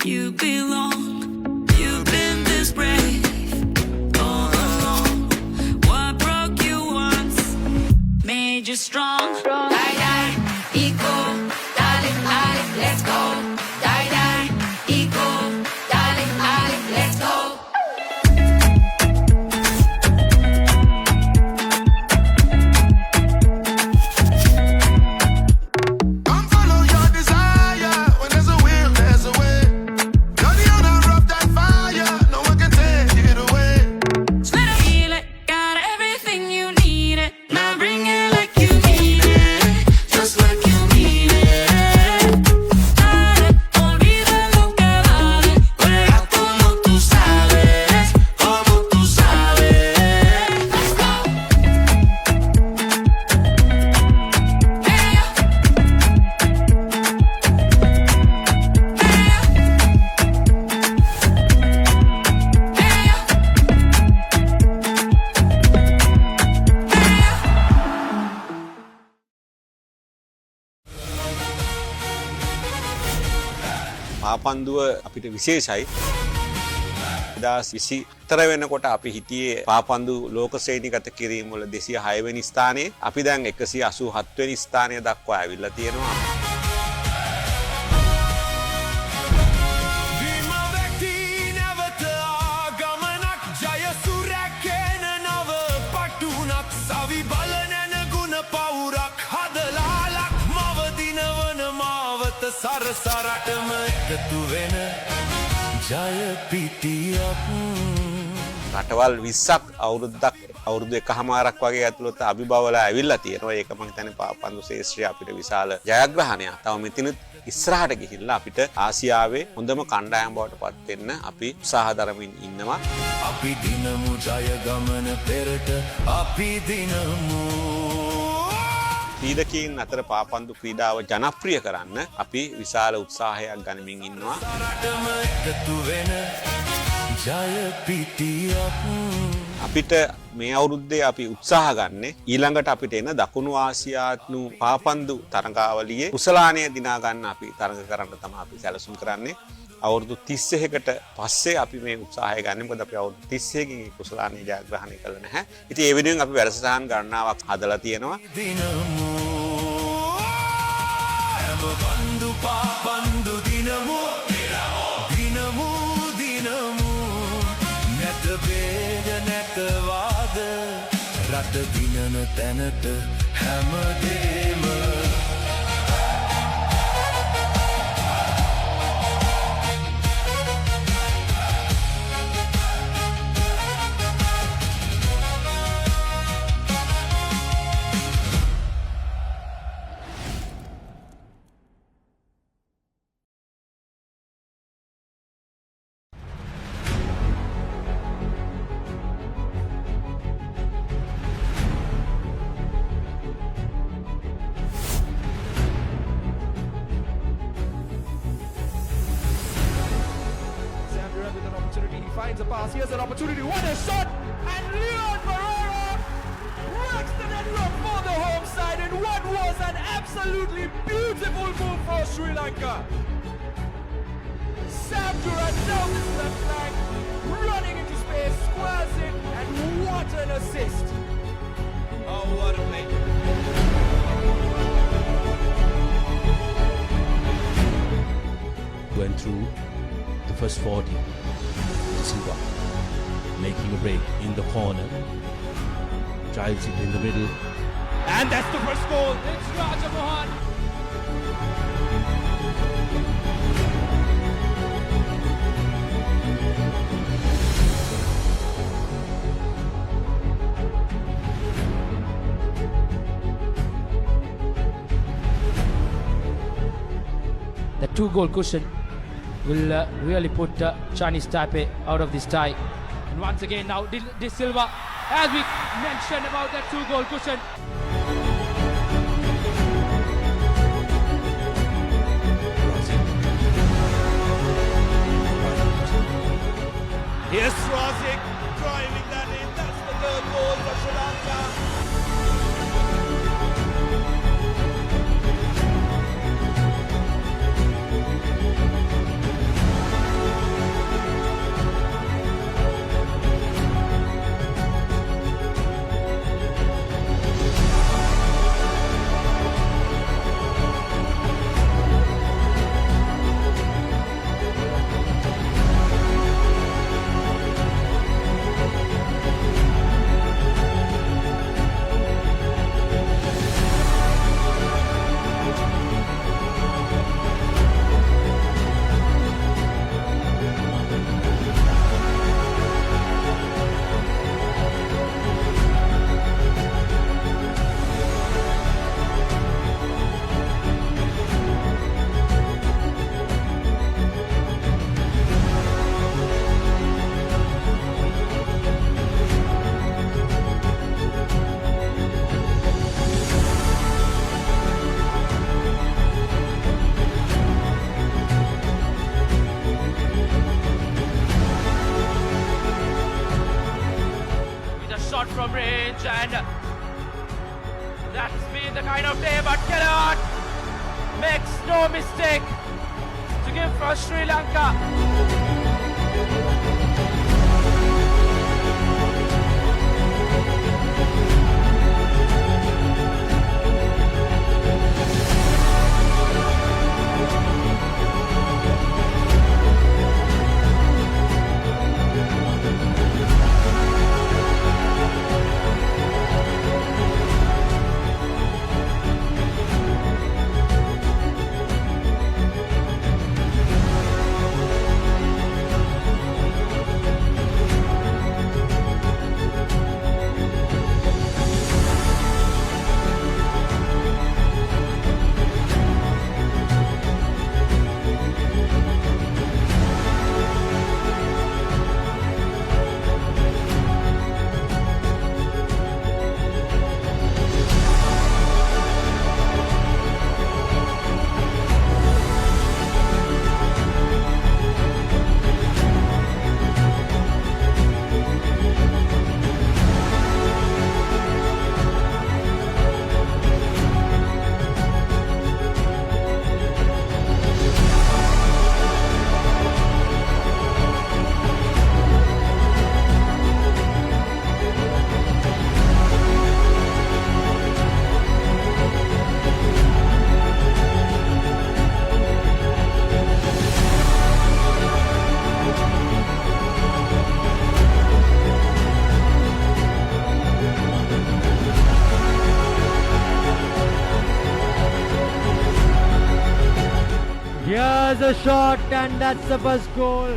you belong. You've been this brave all along. What broke you once made you strong. Die, die, eco, darling, darling, let's go. Die, die, eco, darling, darling, let's go. පාපන්දුව අපිට විශේෂයි. 2020 තර වෙනකොට අපි හිටියේ පාපන්දු ලෝක ශ්‍රේණිගත කිරීම වල 206 වෙනි ස්ථානයේ. අපි දැන් 187 වෙනි ස්ථානය දක්වා ඇවිල්ලා තියෙනවා. සරසරටම එකතු වෙන ජය පිටියක් රටවල් 20ක් අවුරුදු එකහමාරක් වගේ ඇතුළත අභිබවලා ඇවිල්ලා තියෙනවා. ඒක මම හිතන්නේ පාපන්දු ශේෂ්ත්‍රය අපිට විශාල ජයග්‍රහණයක්. තව මෙතනත් ඉස්සරහට ගිහිල්ලා අපිට ආසියාවේ හොඳම කණ්ඩායම බවට පත් වෙන්න අපි උත්සාහ දරමින් ඉන්නවා. අපි දිනමු ජය ගමන පෙරට අපි දිනමු. ක්‍රීඩකයන් අතර පාපන්දු ක්‍රීඩාව ජනප්‍රිය කරන්න අපි විශාල උත්සාහයක් ගනිමින් ඉන්නවා. අපිට මේ අවුරුද්දේ අපි උත්සාහ ගන්නේ ඊළඟට අපිට එන දකුණු ආසියානු පාපන්දු තරඟාවලියේ කුසලානය දිනා ගන්න අපි තරඟ කරන්න තමයි අපි සැලසුම් කරන්නේ. අවුරුදු 31කට පස්සේ අපි මේ උත්සාහය ගන්න. මොකද අපි අවුරුදු 31කින් කුසලානය ජයග්‍රහණය කළා නැහැ. ඉතින් ඒ වෙනුවෙන් අපි වැඩසටහන් ගණනාවක් හදලා තියෙනවා. බන්දු පාපන්දු දිනමු දිනමු දිනමු නැත වේග නැත වාද රට දිනන තැනට හැමදේම finds a pass. Here's an opportunity. What a shot! And Leon Pereira wrecks the network for the home side in what was an absolutely beautiful move for Sri Lanka. Sam Duran down this left flank, running into space, squares it, and what an assist! Oh, what a play! Went through the first 40. Silva making a break in the corner, drives it in the middle, And that's the first goal. It's Raja Mohan. The 2-goal cushion will really put Chinese Taipei out of this tie. And once again now De Silva, as we mentioned about that 2-goal cushion. Here's Razik driving that in. That's the third goal for Sri Lanka. pitch, and that's been the kind of day. But Kellogg makes no mistake to give for Sri Lanka. Here's a shot, and that's the first goal.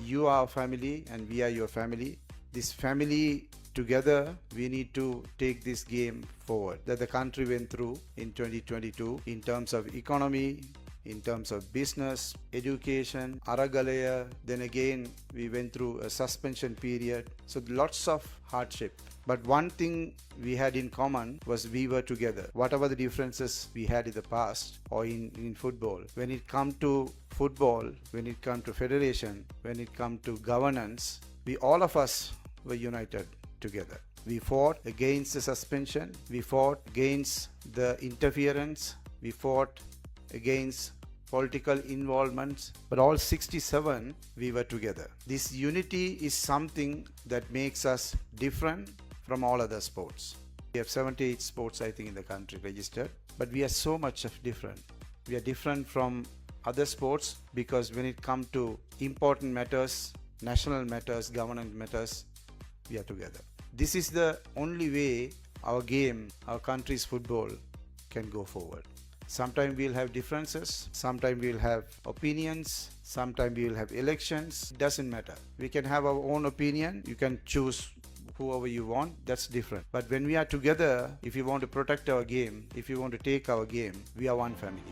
You are our family and we are your family. This family together, we need to take this game forward that the country went through in 2022 in terms of economy, in terms of business, education, Aragalaya. Then again, we went through a suspension period. So lots of hardship. But one thing we had in common was we were together. Whatever the differences we had in the past or in football, when it come to football, when it come to federation, when it come to governance, we all of us were united together. We fought against the suspension. We fought against the interference. We fought against political involvements, but all 67 we were together. This unity is something that makes us different from all other sports. We have 78 sports, I think, in the country registered, but we are so much of different. We are different from other sports because when it comes to important matters, national matters, government matters, we are together. This is the only way our game, our country's football can go forward. Sometimes we'll have differences, sometimes we'll have opinions, sometimes we'll have elections. Doesn't matter. We can have our own opinion. You can choose whoever you want. That's different. But when we are together, if you want to protect our game, if you want to take our game, we are one family.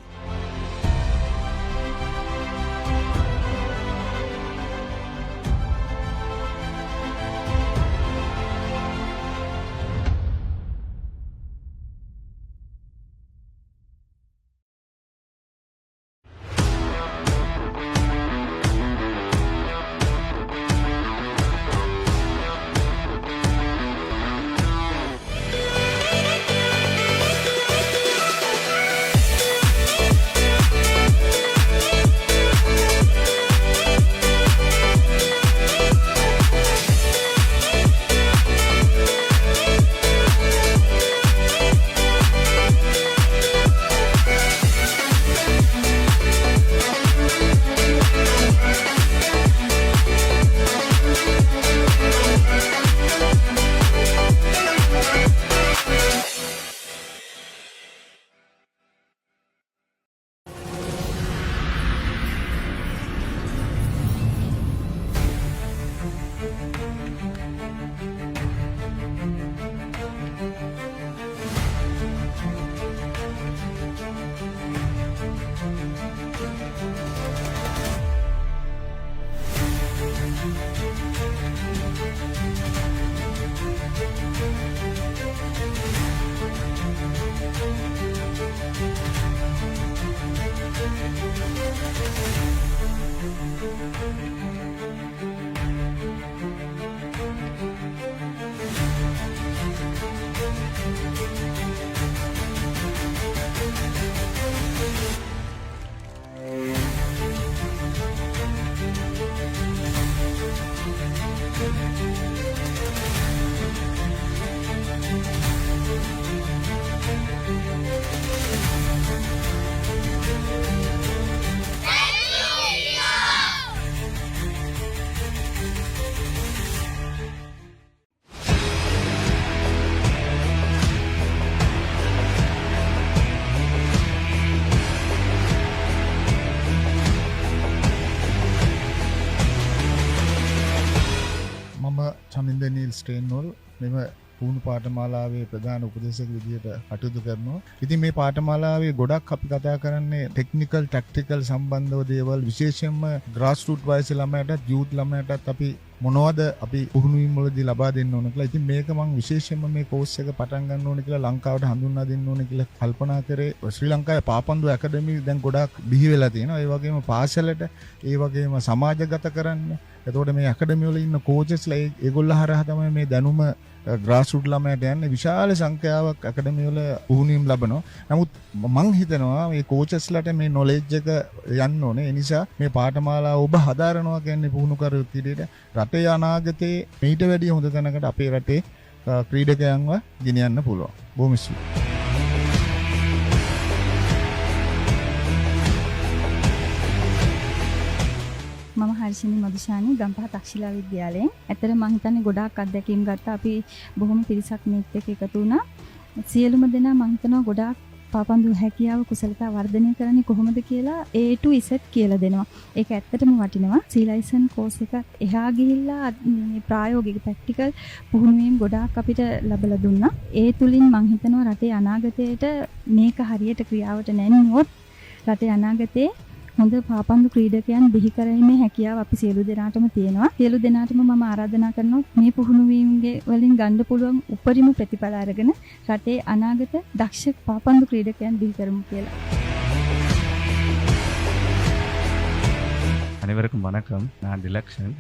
චමින්දනීල් ස්ටේන්වල් මෙම පුහුණු පාඨමාලාවේ ප්‍රධාන උපදේශක විදියට කටයුතු කරනවා. ඉතින් මේ පාඨමාලාවේ ගොඩක් අපි කතා කරන්නේ ටෙක්නිකල් ටැක්ටිකල් සම්බන්ධව දේවල්, විශේෂයෙන්ම ග්‍රාස් රූට් වයසේ ළමයටත් යූත් ළමයටත් අපි මොනවද අපි පුහුණුවීම් වලදී ලබා දෙන්න ඕන කියලා. ඉතින් මේක මම විශේෂයෙන්ම මේ කෝස් එක පටන් ගන්න ඕනේ කියලා ලංකාවට හඳුන්වා දෙන්න ඕනේ කියලා කල්පනා කරේ. ශ්‍රී ලංකාවේ පාපන්දු ඇකඩමි දැන් ගොඩක් බිහි වෙලා තියෙනවා. ඒ වගේම පාසලට, ඒ වගේම සමාජගත කරන්න. එතකොට මේ ඇකඩමි වල ඉන්න කෝචස්ලා ඒගොල්ලෝ හරහා තමයි මේ දැනුම ග්‍රාස් රූට් ළමයට යන්නේ. විශාල සංඛ්‍යාවක් ඇකඩමි වල පුහුණුවීම් ලබනවා. නමුත් මම හිතනවා මේ කෝචස්ලාට මේ නොලෙජ් එක යන්න ඕනේ. ඒ නිසා මේ පාඨමාලාව ඔබ හදාරනවා කියන්නේ පුහුණුකරුවෙක් විදිහට රටේ අනාගතේ මීට වැඩිය හොඳ තැනකට අපේ රටේ ක්‍රීඩකයන්ව ගෙනියන්න පුළුවන්. බොහොම ස්තුතියි. මම හර්ෂිනි මදුෂානි ගම්පහ තක්ෂිලා විද්‍යාලයෙන්. ඇත්තට මම හිතන්නේ ගොඩාක් අත්දැකීම් ගත්තා. අපි බොහොම පිරිසක් මේත් එක්ක එකතු වුණා. සියලුම දෙනා මම හිතනවා ගොඩාක් පාපන්දු හැකියාව කුසලතා වර්ධනය කරන්නේ කොහොමද කියලා A to Z කියලා දෙනවා. ඒක ඇත්තටම වටිනවා. සීලයිසන් කෝස් එකක් එහා ගිහිල්ලා මේ ප්‍රායෝගික ප්‍රැක්ටිකල් පුහුණුවීම් ගොඩාක් අපිට ලැබලා දුන්නා. ඒ තුලින් මම හිතනවා රටේ අනාගතයට මේක හරියට ක්‍රියාවට නැන්නුවොත් රටේ අනාගතේ හොඳ පාපන්දු ක්‍රීඩකයන් බිහි කරගැනීමේ හැකියාව අපි සියලු දෙනාටම තියෙනවා. සියලු දෙනාටම මම ආරාධනා කරනවා මේ පුහුණුවීම්ගේ වලින් ගන්න පුළුවන් උපරිම ප්‍රතිඵල අරගෙන රටේ අනාගත දක්ෂ පාපන්දු ක්‍රීඩකයන් බිහි කරමු කියලා. அனைவருக்கும் வணக்கம். நான் டிலக்ஷன்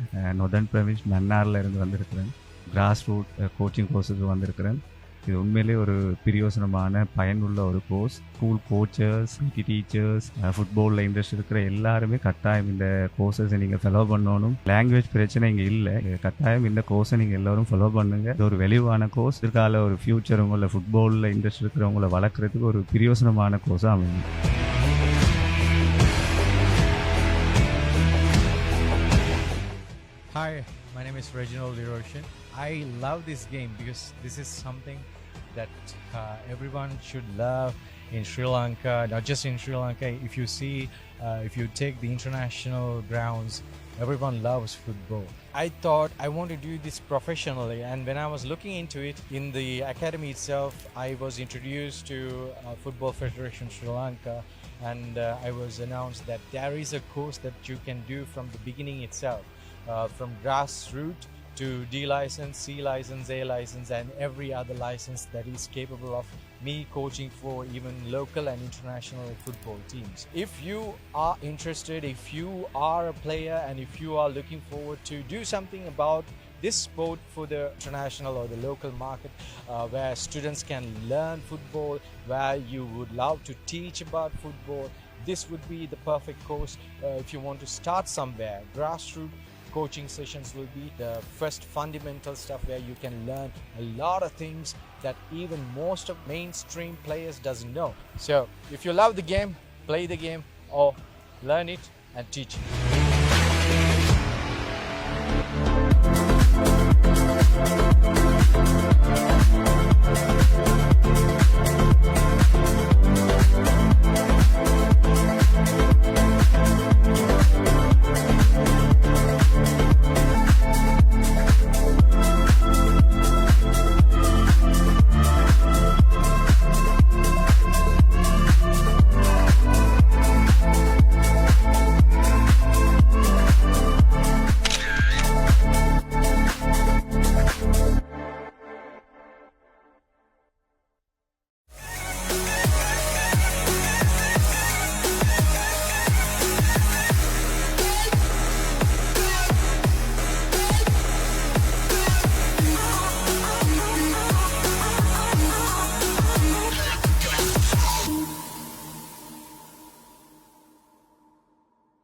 நொதர்ன் ப்ரவின்ஸ் மன்னார்ல இருந்து வந்திருக்கிறேன். கிராஸ் ரூட் கோச்சிங் கோர்ஸுக்கு வந்திருக்கிறேன். இது உண்மையிலே ஒரு பிரயோசனமான பயனுள்ள ஒரு course. School coaches, PT teachers, ஃபுட்பாலில் இன்ட்ரெஸ்ட் இருக்கிற எல்லாருமே கட்டாயம் இந்த கோர்சஸை நீங்கள் ஃபாலோ பண்ணணும். லாங்குவேஜ் பிரச்சனை இங்கே இல்லை. கட்டாயம் இந்த கோர்ஸை நீங்கள் எல்லோரும் ஃபாலோ பண்ணுங்கள். இது ஒரு வெளிவான கோர்ஸ். இதற்கால ஒரு ஃபியூச்சர் உங்களை ஃபுட்பாலில் இன்ட்ரெஸ்ட் இருக்கிறவங்களை வளர்க்குறதுக்கு ஒரு பிரயோசனமான கோர்ஸாக அமையும். Hi, is Reginald Eroshin. I love this game because this is something that everyone should love in Sri Lanka, not just in Sri Lanka. If you see, if you take the international grounds, everyone loves football. I thought I want to do this professionally, and when I was looking into it in the academy itself, I was introduced to Football Federation Sri Lanka, and I was announced that there is a course that you can do from the beginning itself, from grassroots to D license, C license, A license, and every other license that is capable of me coaching for even local and international football teams. If you are interested, if you are a player, and if you are looking forward to do something about this sport for the international or the local market, where students can learn football, where you would love to teach about football, this would be the perfect course. If you want to start somewhere, grassroots coaching sessions will be the first fundamental stuff where you can learn a lot of things that even most of mainstream players doesn't know. So if you love the game, play the game, or learn it and teach it.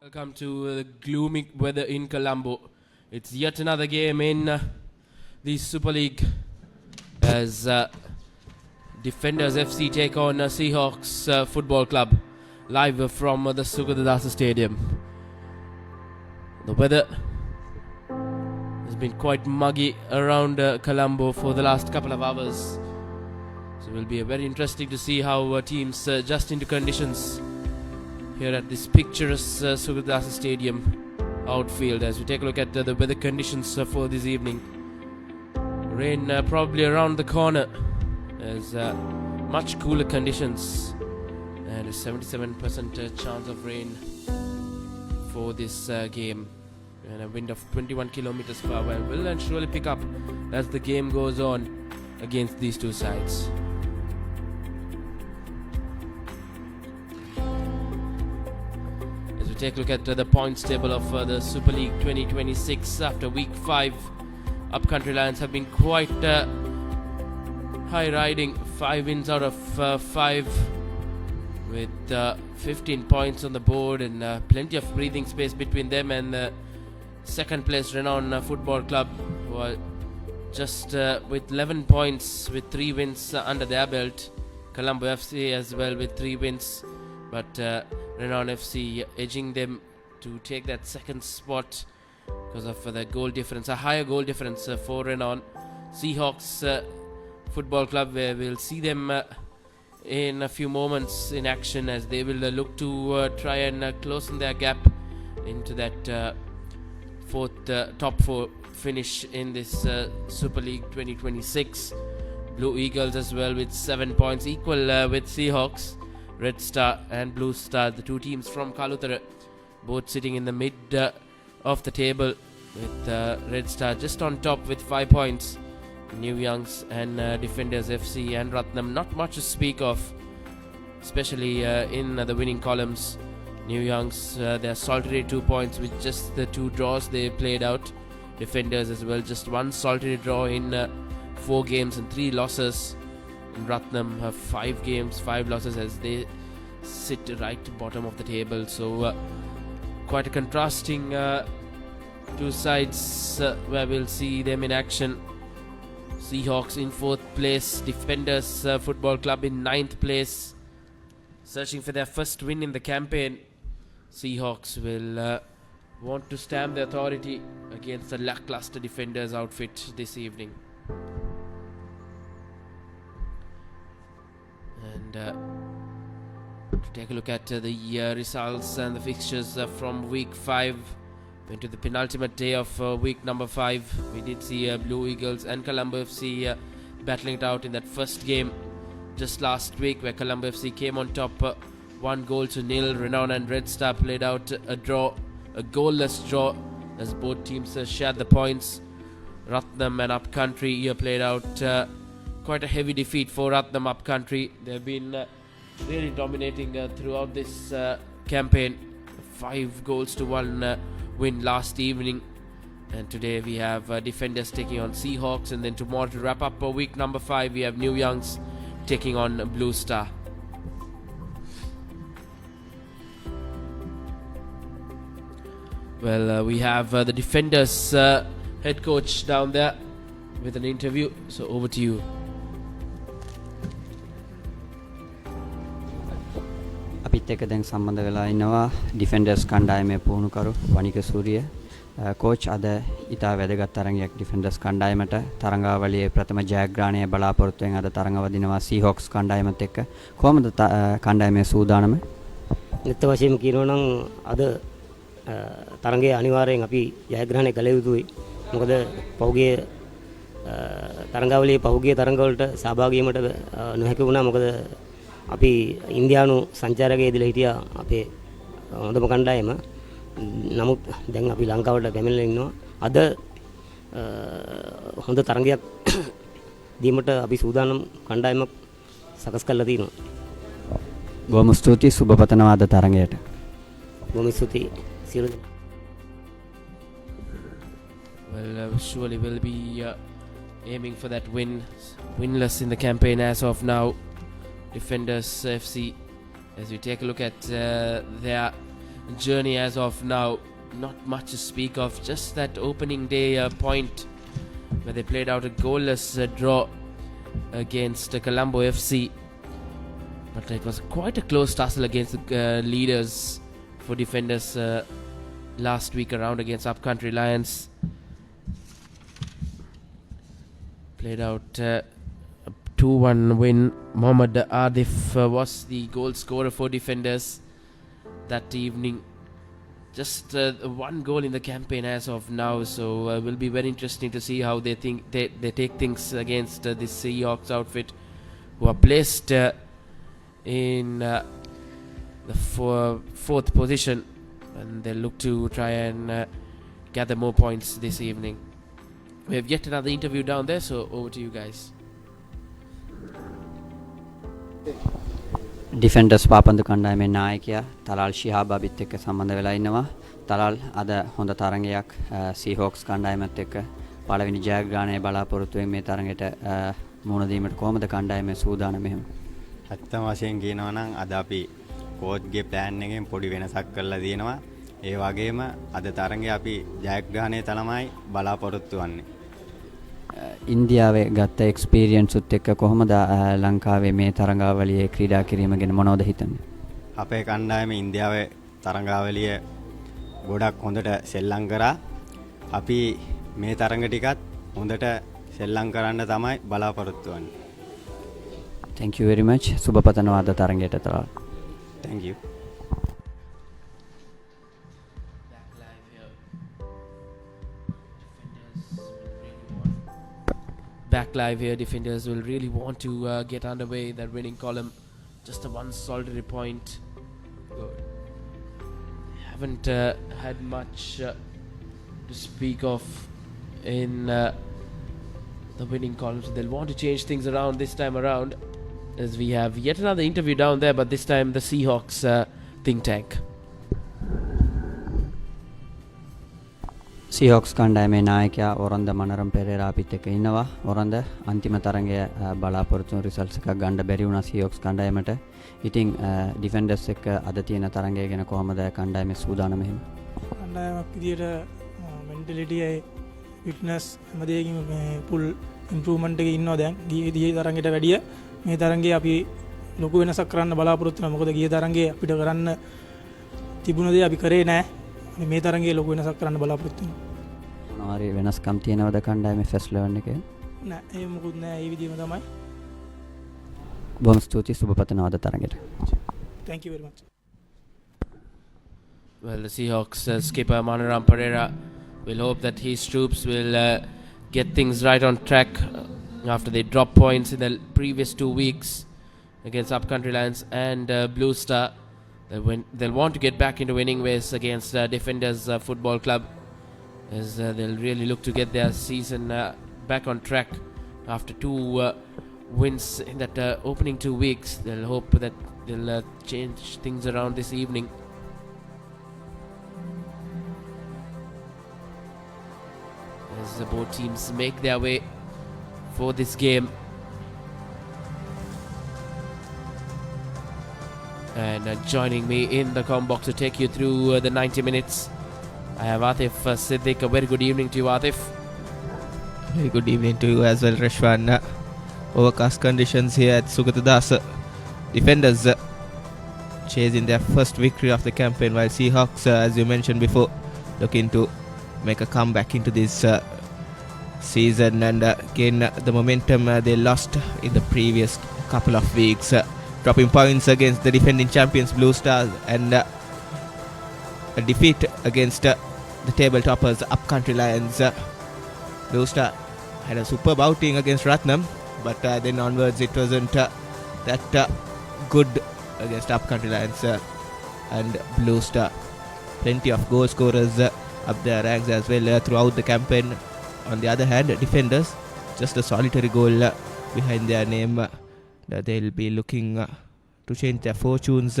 Welcome to the gloomy weather in Colombo. It's yet another game in the Super League as Defenders FC take on Seahawks Football Club live from the Sugadadasa Stadium. The weather has been quite muggy around Colombo for the last couple of hours. So it will be very interesting to see how teams adjust into conditions here at this picturesque Sugadasa Stadium outfield as we take a look at the weather conditions for this evening. Rain probably around the corner as much cooler conditions and a 77% chance of rain for this game and a wind of 21 kilometers per hour will and surely pick up as the game goes on against these two sides. Take a look at the points table of the Super League 2026 after week 5. Upcountry Lions have been quite high riding, 5 wins out of 5 with 15 points on the board and plenty of breathing space between them and second place Renown Football Club, who are just with 11 points with 3 wins under their belt. Colombo FC as well with 3 wins, but Renown FC edging them to take that second spot because of the goal difference, a higher goal difference for Renown. Seahawks Football Club, where we'll see them in a few moments in action as they will look to try and close their gap into that top 4 finish in this Super League 2026. Blue Eagles as well with 7 points, equal with Seahawks. Red Star and Blue Star, the two teams from Kalutara, both sitting in the mid of the table with Red Star just on top with 5 points. New Youngs and Defenders FC and Ratnam not much to speak of, especially in the winning columns. New Youngs, they're solitary 2 points with just the 2 draws they played out. Defenders as well, just 1 solitary draw in 4 games and 3 losses. And Ratnam have 5 games, 5 losses as they sit right bottom of the table. So quite a contrasting 2 sides where we'll see them in action. Seahawks in 4th place, Defenders Football Club in 9th place, searching for their first win in the campaign. Seahawks will want to stamp the authority against the lackluster defenders outfit this evening. And to take a look at the results and the fixtures from week 5 into the penultimate day of week number 5, we did see Blue Eagles and Colombo FC battling it out in that first game just last week, where Colombo FC came on top 1-0. Renown and Red Star played out a draw, a goalless draw, as both teams shared the points. Rathnam and Upcountry here played out quite a heavy defeat for Rathnam Upcountry. They've been really dominating throughout this campaign. 5-1 win last evening, and today we have Defenders taking on Seahawks, and then tomorrow to wrap up week number 5 we have New Youngs taking on Blue Star. Well, we have the Defenders head coach down there with an interview, so over to you. අපිත් එක්ක දැන් සම්බන්ධ වෙලා ඉන්නවා ඩිෆෙන්ඩර්ස් කණ්ඩායමේ පුහුණුකරු වනික Suriya coach. අද ඉතා වැදගත් තරගයක් ඩිෆෙන්ඩර්ස් කණ්ඩායමට. තරඟාවලියේ ප්‍රථම ජයග්‍රහණය බලාපොරොත්තුවෙන් අද තරඟ වදිනවා සීහොක්ස් කණ්ඩායමත් එක්ක. කොහොමද කණ්ඩායමේ සූදානම? නිත්‍ය වශයෙන්ම කියනවා නම් අද තරඟයේ අනිවාර්යෙන් අපි ජයග්‍රහණය කළ යුතුයි. මොකද පෞගේ තරඟාවලියේ පෞගේ තරඟවලට සහභාගී වීමට නොහැකි වුණා. මොකද අපි ඉන්දියානු සංචාරකයෙක් ඉදලා හිටියා අපේ හොඳම කණ්ඩායම. නමුත් දැන් අපි ලංකාවට පැමිණලා ඉන්නවා. අද හොඳ තරඟයක් දීමට අපි සූදානම් කණ්ඩායමක් සකස් කරලා තිනවා. බොහොම ස්තුතියි, සුබ පතනවා අද තරඟයට. බොහොම ස්තුතියි සියලු දෙනා. Well, surely we'll be aiming for that winless in the campaign as of now. Defenders FC, as we take a look at their journey as of now, not much to speak of, just that opening day point where they played out a goalless draw against Colombo FC, but it was quite a close tussle against the leaders for Defenders last week around against Upcountry Lions. Played out a 2-1 win. Mohammad Adif was the goal scorer for Defenders that evening. Just one goal in the campaign as of now, so it will be very interesting to see how they take things against this Seahawks outfit, who are placed in the fourth position, and they look to try and gather more points this evening. We have yet another interview down there, so over to you guys. ඩිෆෙන්ඩර්ස් පාපන්දු කණ්ඩායමේ නායකයා තලාල් ශිහාබ් අබිත් එක්ක සම්බන්ධ වෙලා ඉන්නවා. තලාල්, අද හොඳ තරගයක් සීහොක්ස් කණ්ඩායමත් එක්ක පළවෙනි ජයග්‍රහණය බලාපොරොත්තුවෙන් මේ තරගයට මුහුණ දීමට කොහොමද කණ්ඩායමේ සූදානම? එහෙම ඇත්තම වශයෙන් කියනවා නම් අද අපි කෝච්ගේ ප්ලෑන් එකෙන් පොඩි වෙනසක් කරලා තියෙනවා. ඒ වගේම අද තරගයේ අපි ජයග්‍රහණය තමයි බලාපොරොත්තු වෙන්නේ. ඉන්දියාවේ ගත්ත එක්ස්පීරියන්ස් උත් එක්ක කොහොමද ලංකාවේ මේ තරඟාවලියේ ක්‍රීඩා කිරීම ගැන මොනවද හිතන්නේ? අපේ කණ්ඩායම ඉන්දියාවේ තරඟාවලිය ගොඩක් හොඳට සෙල්ලම් කරා. අපි මේ තරඟ ටිකත් හොඳට සෙල්ලම් කරන්න තමයි බලාපොරොත්තු වෙන්නේ. Thank you very much. සුබ පතනවා අද තරඟයට තලාල්. Thank you. Back live here, Defenders will really want to get underway in that winning column. Just a one solitary point. Haven't had much to speak of in the winning column, so they'll want to change things around this time around, as we have yet another interview down there, but this time the Seahawks think tank. සීහොක්ස් කණ්ඩායමේ නායකයා ඔරන්ද මනරම් පෙරේරා අපිත් එක්ක ඉන්නවා. ඔරන්ද, අන්තිම තරගය බලාපොරොත්තු වුණු results එකක් ගන්න බැරි වුණා සීහොක්ස් කණ්ඩායමට. ඉතින් ඩිෆෙන්ඩර්ස් එක්ක අද තියෙන තරගය ගැන කොහොමද කණ්ඩායමේ සූදානම? එහෙම කණ්ඩායමක් විදියට මෙන්ටැලිටි එකයි ෆිට්නස් හැමදේකින්ම මේ පුල් ඉම්ප්‍රූව්මන්ට් එකේ ඉන්නවා දැන්. ගිය තරගයට වැඩිය මේ තරගයේ අපි ලොකු වෙනසක් කරන්න බලාපොරොත්තු වෙනවා. මොකද ගිය තරගයේ අපිට කරන්න තිබුණ දේ අපි කරේ නැහැ. මේ තරඟයේ ලොකු වෙනසක් කරන්න බලාපොරොත්තු වෙනවා. මොනවාරි වෙනස්කම් තියෙනවද කණ්ඩායමේ ෆස්ට් 11 එකේ? නෑ ඒ මොකුත් නෑ ඒ විදිහම තමයි. බොහොම ස්තුතියි සුබ පතනවා අද තරඟයට. Thank you very much. Well, the Seahawks skipper Manaram Pereira will hope that his troops will get things right on track after they dropped points in the previous 2 weeks against Upcountry Lions and Blue Star. They'll want to get back into winning ways against Defenders Football Club, as they'll really look to get their season back on track after 2 wins in that opening 2 weeks. They'll hope that they'll change things around this evening. As the both teams make their way for this game. And joining me in the comm box to take you through the 90 minutes, I have Atif Siddiq. A very good evening to you, Atif. Very good evening to you as well, Rashwan. Overcast conditions here at Sugatadasa. Defenders chasing their first victory of the campaign, while Seahawks, as you mentioned before, looking to make a comeback into this season and gain the momentum they lost in the previous couple of weeks, dropping points against the defending champions Blue Stars and a defeat against the table toppers Upcountry Lions. Blue Star had a superb outing against Ratnam, but then onwards it wasn't that good against Upcountry Lions and Blue Star. Plenty of goal scorers up their ranks as well throughout the campaign. On the other hand, Defenders, just a solitary goal behind their name. They'll be looking to change their fortunes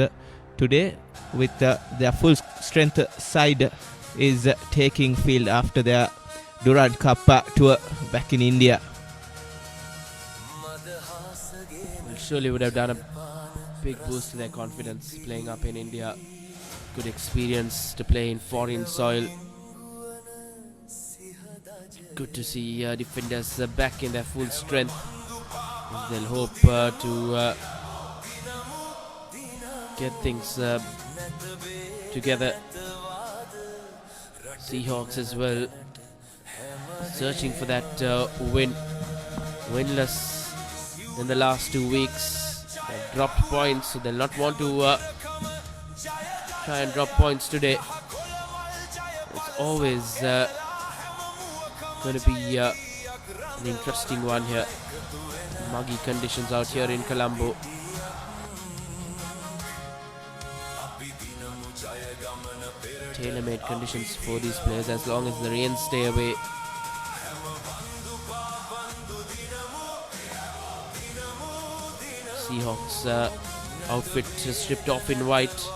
today with their full strength side is taking field after their Durand Cup tour back in India. Well, surely would have done a big boost to their confidence playing up in India. Good experience to play in foreign soil. Good to see Defenders back in their full strength. They'll hope to get things together. Seahawks as well, searching for that win. Winless in the last 2 weeks. They've dropped points, so they'll not want to try and drop points today. It's always going to be an interesting one here. Muggy conditions out here in Colombo. Tailor-made conditions for these players as long as the rains stay away. Seahawks outfit stripped off in white.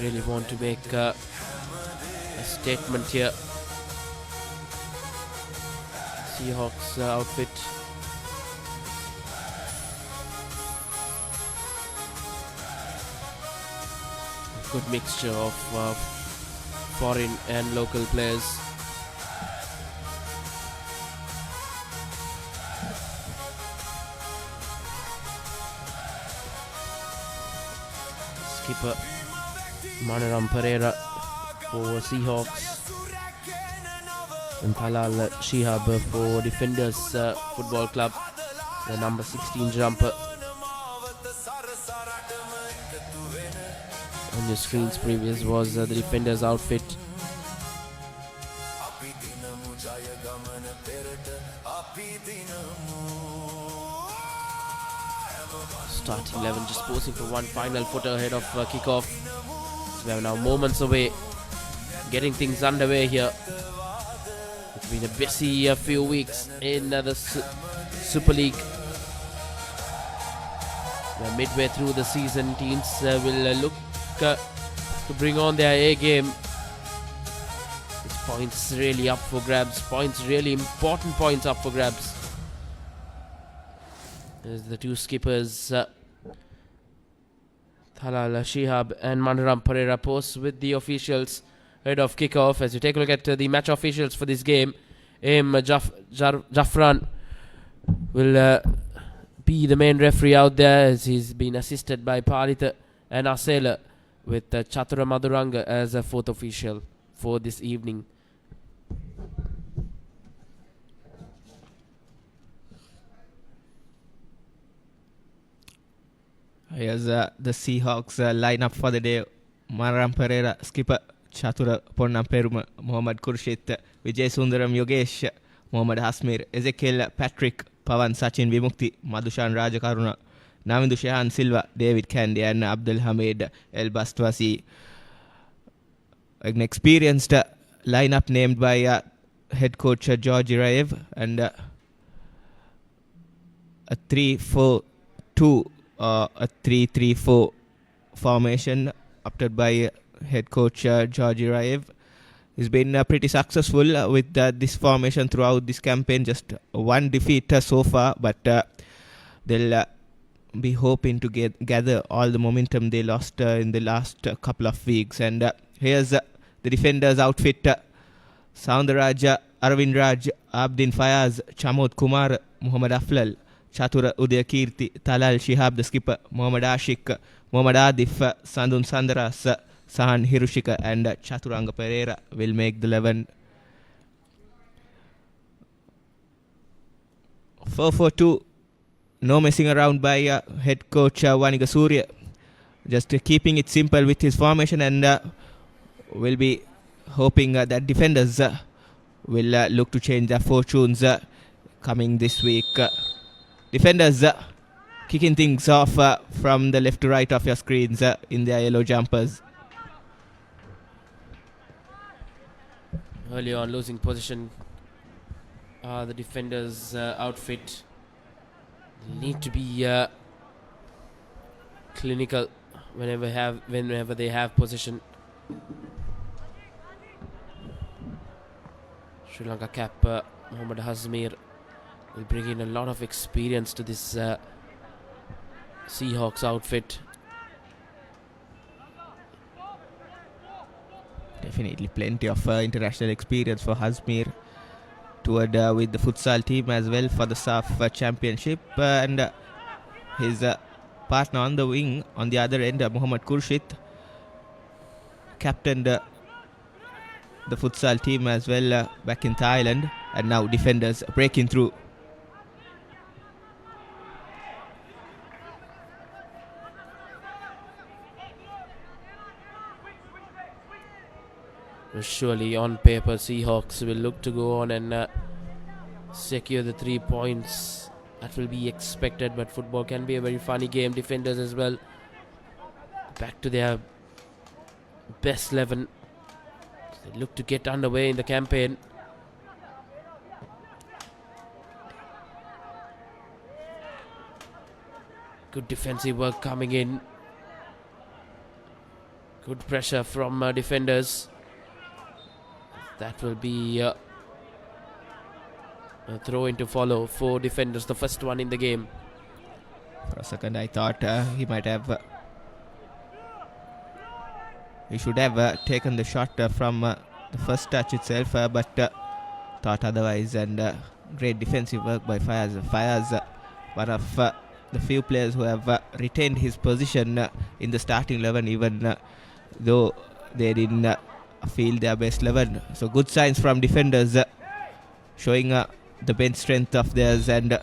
Really want to make a statement here. Seahawks outfit. Good mixture of foreign and local players. Skipper Manaram Pereira for Seahawks and Talal Shihab for Defenders Football Club, the number 16 jumper. On your screens previous was the Defenders outfit. Starting 11 just posing for one final footer ahead of kickoff. So we have now moments away, getting things underway here. It's been a busy few weeks in the Super League. We're midway through the season. Teams will look to bring on their A game. It's points really up for grabs. Points really important points up for grabs. There's the two skippers, Talal Shihab and Manaram Pereira, post with the officials ahead of kickoff. As you take a look at the match officials for this game, Jafran will be the main referee out there, as he's been assisted by Palita and Asela with Chatura Maduranga as a fourth official for this evening. Here's the Seahawks lineup for the day. Maram Pereira, skipper Chatura Ponnam Peruma, Mohammad Kurshit, Vijay Sundaram Yogesh, Mohammad Hasmir, Ezekiel Patrick, Pavan Sachin Vimukti, Madhushan Rajakaruna, Navindu Shehan Silva, David Candy and Abdul Hamid El Bastwasi. An experienced lineup named by head coach George Raev, and a 3-4-2 a 3-3-4 formation opted by head coach George Raev. He's been pretty successful with this formation throughout this campaign. Just one defeat so far, but they'll be hoping to gather all the momentum they lost in the last couple of weeks. And here's the defenders outfit. Soundaraja, Arvind Raj, Abdin Fayaz, Chamod Kumar, Muhammad Aflal, Chatura Udayakirti, Talal Shihab the skipper, Muhammad Ashik, Muhammad Adif, Sandun Sandaras, Sahan Hirushika and Chaturanga Pereira will make the 11. 4-4-2. No messing around by head coach Vaniga Surya. Just keeping it simple with his formation, and will be hoping that defenders will look to change their fortunes coming this week. Defenders kicking things off from the left to right of your screens in their yellow jumpers. Early on, losing position. The defenders' outfit need to be clinical whenever they have possession. Sri Lanka cap Mohammad Hasmir will bring in a lot of experience to this Seahawks outfit. Definitely plenty of international experience for Hasmir, toured with the futsal team as well for the SAF championship, and his partner on the wing on the other end, Muhammad Kurshit, captained the futsal team as well back in Thailand, and now defenders breaking through. Surely on paper Seahawks will look to go on and secure the 3 points. That will be expected, but football can be a very funny game. Defenders as well back to their best 11. They look to get underway in the campaign. Good defensive work coming in. Good pressure from defenders. That will be a throw in to follow for defenders, the first one in the game. For a second I thought he should have taken the shot from the first touch itself, but thought otherwise, and great defensive work by Fayaz. Fayaz, one of the few players who have retained his position in the starting 11, even though they didn't field their best 11. So good signs from defenders, showing the bench strength of theirs. And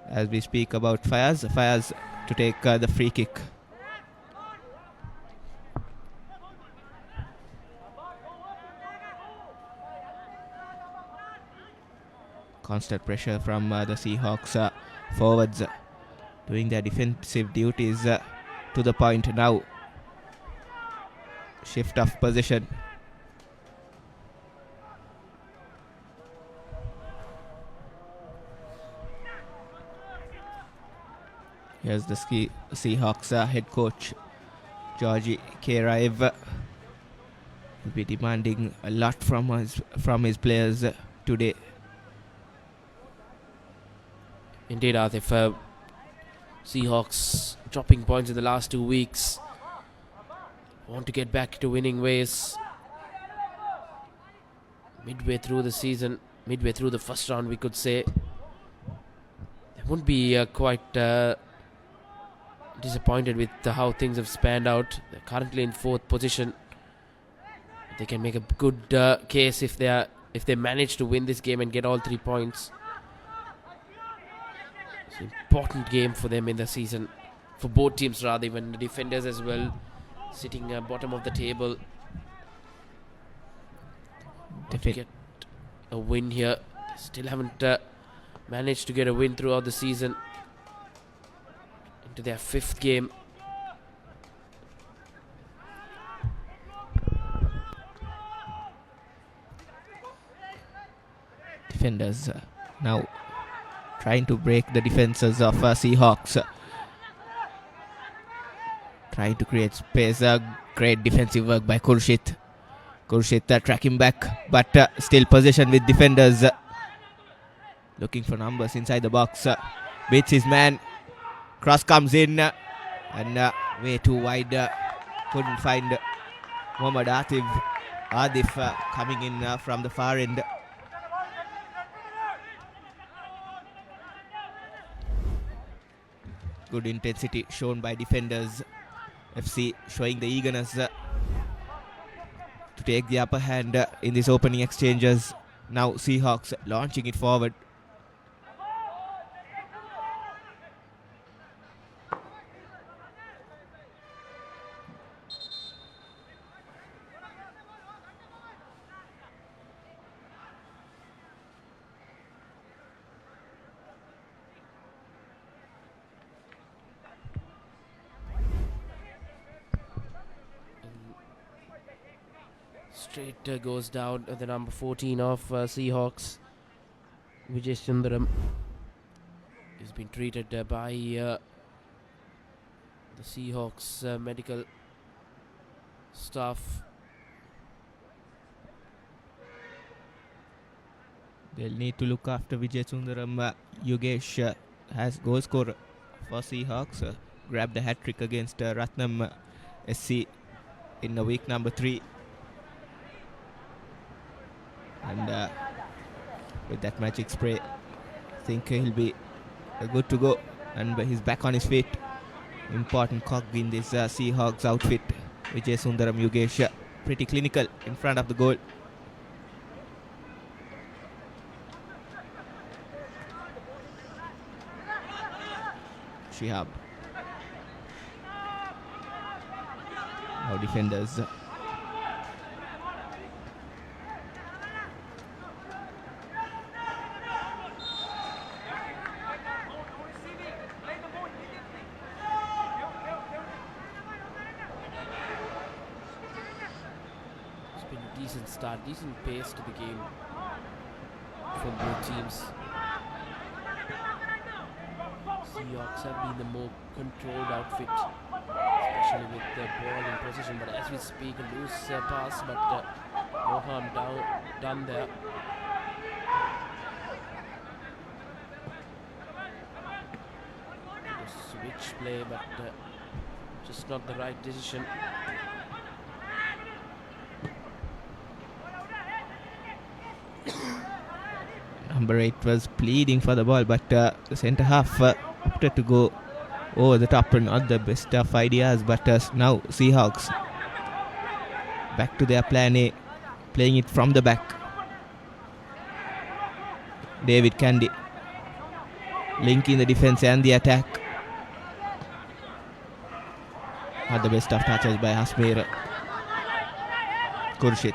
as we speak about Fayaz to take the free kick. Constant pressure from the Seahawks forwards, doing their defensive duties to the point now. Shift of position. Here's the Seahawks head coach Georgie K. Raev. Will be demanding a lot from his players today. Indeed, Atif. Seahawks dropping points in the last 2 weeks. Want to get back to winning ways. Midway through the season, midway through the first round, we could say. There won't be quite a disappointed with how things have spanned out. They're currently in 4th position. They can make a good case if they manage to win this game and get all 3 points. It's an important game for them in the season, for both teams rather, even the defenders as well, sitting bottom of the table. To get a win here. They still haven't managed to get a win throughout the season. Into their 5th game. Defenders now trying to break the defenses of Seahawks. Trying to create space. Great defensive work by Khurshid. Khurshid tracking back, but still possession with defenders. Looking for numbers inside the box. Beats his man. Cross comes in and way too wide. Couldn't find Muhammad Adif coming in from the far end. Good intensity shown by defenders. FC showing the eagerness to take the upper hand in these opening exchanges. Now Seahawks launching it forward. Straight goes down at the number 14 of Seahawks. Vijay Sundaram has been treated by the Seahawks medical staff. They'll need to look after Vijay Sundaram. Yogesh has goal scorer for Seahawks. Grabbed the hat-trick against Ratnam SC in the week number 3. And with that magic spray, I think he'll be good to go. And he's back on his feet. Important cog in this Seahawks outfit. Vijay Sundaram Yogesh, pretty clinical in front of the goal. Shihab. Now defenders. Start, decent pace to the game from both teams. Seahawks have been the more controlled outfit, especially with the ball in position. But as we speak, a loose pass, but no harm done there. A switch play, but just not the right decision. Number 8 was pleading for the ball, but the centre half opted to go over the top, and not the best of ideas. But now Seahawks back to their plan A, playing it from the back. David Candy linking the defense and the attack. Not the best of touches by Hasmir. Khurshid.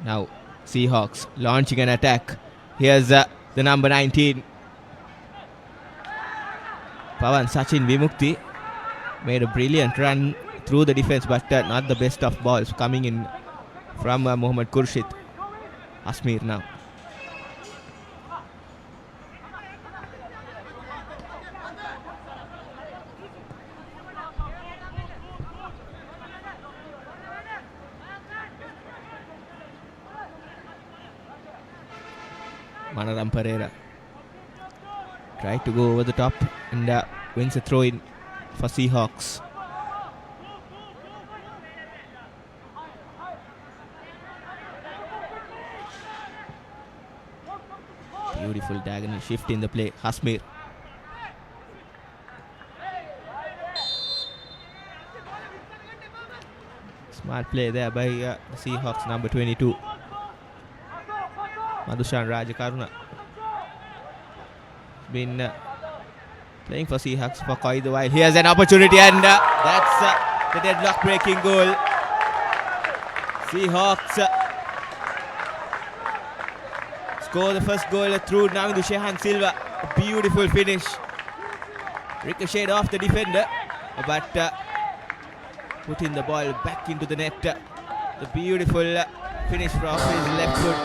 Now Seahawks launching an attack. Here's the number 19. Pawan Sachin Vimukti made a brilliant run through the defense, but not the best of balls coming in from Mohammad Khurshid. Asmir now. Manaram Pereira tried to go over the top and wins a throw in for Seahawks. Beautiful diagonal shift in the play. Hasmir Smart play there by the Seahawks, number 22. Madhushan Rajakaruna. Been playing for Seahawks for quite a while. Here's an opportunity, and that's the deadlock breaking goal. Seahawks score the first goal through Navindu Shehan Silva. A beautiful finish. Ricocheted off the defender, but putting the ball back into the net. The beautiful finish from his left foot.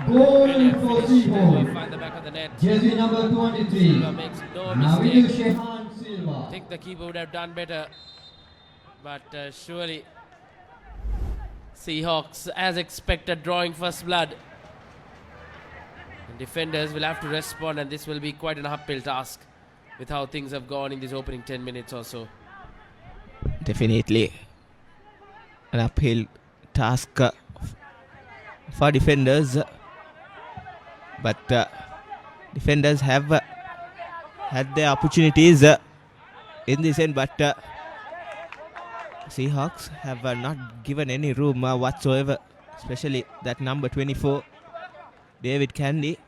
Goal for Seahawks. Find the back of the net. Jersey number 23. Silva makes no Navindu mistake. Shehan Silva. I think the keeper would have done better, but surely Seahawks, as expected, drawing first blood. The defenders will have to respond, and this will be quite an uphill task with how things have gone in this opening 10 minutes or so. Definitely an uphill task for defenders, but defenders have had their opportunities in this end, but Seahawks have not given any room whatsoever, especially that number 24, David Candy,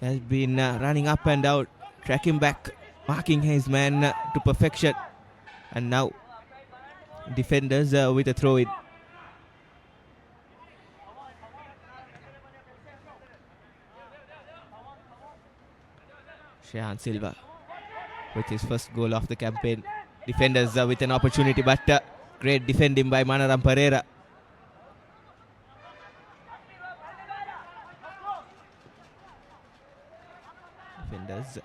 has been running up and down, tracking back, marking his man to perfection, and now defenders with a throw-in. Shehan Silva with his first goal of the campaign. Defenders with an opportunity, but great defending by Manaram Pereira. Defenders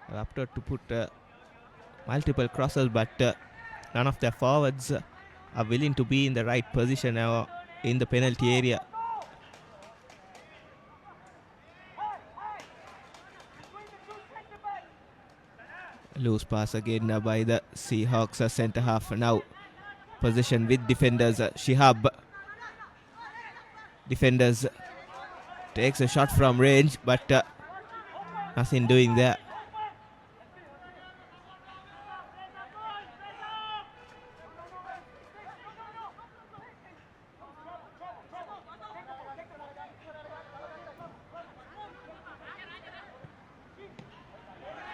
are up to put multiple crosses, but none of their forwards are willing to be in the right position or in the penalty area. Loose pass again by the Seahawks centre half. Now possession with defenders. Shihab. Defenders takes a shot from range, but nothing doing there.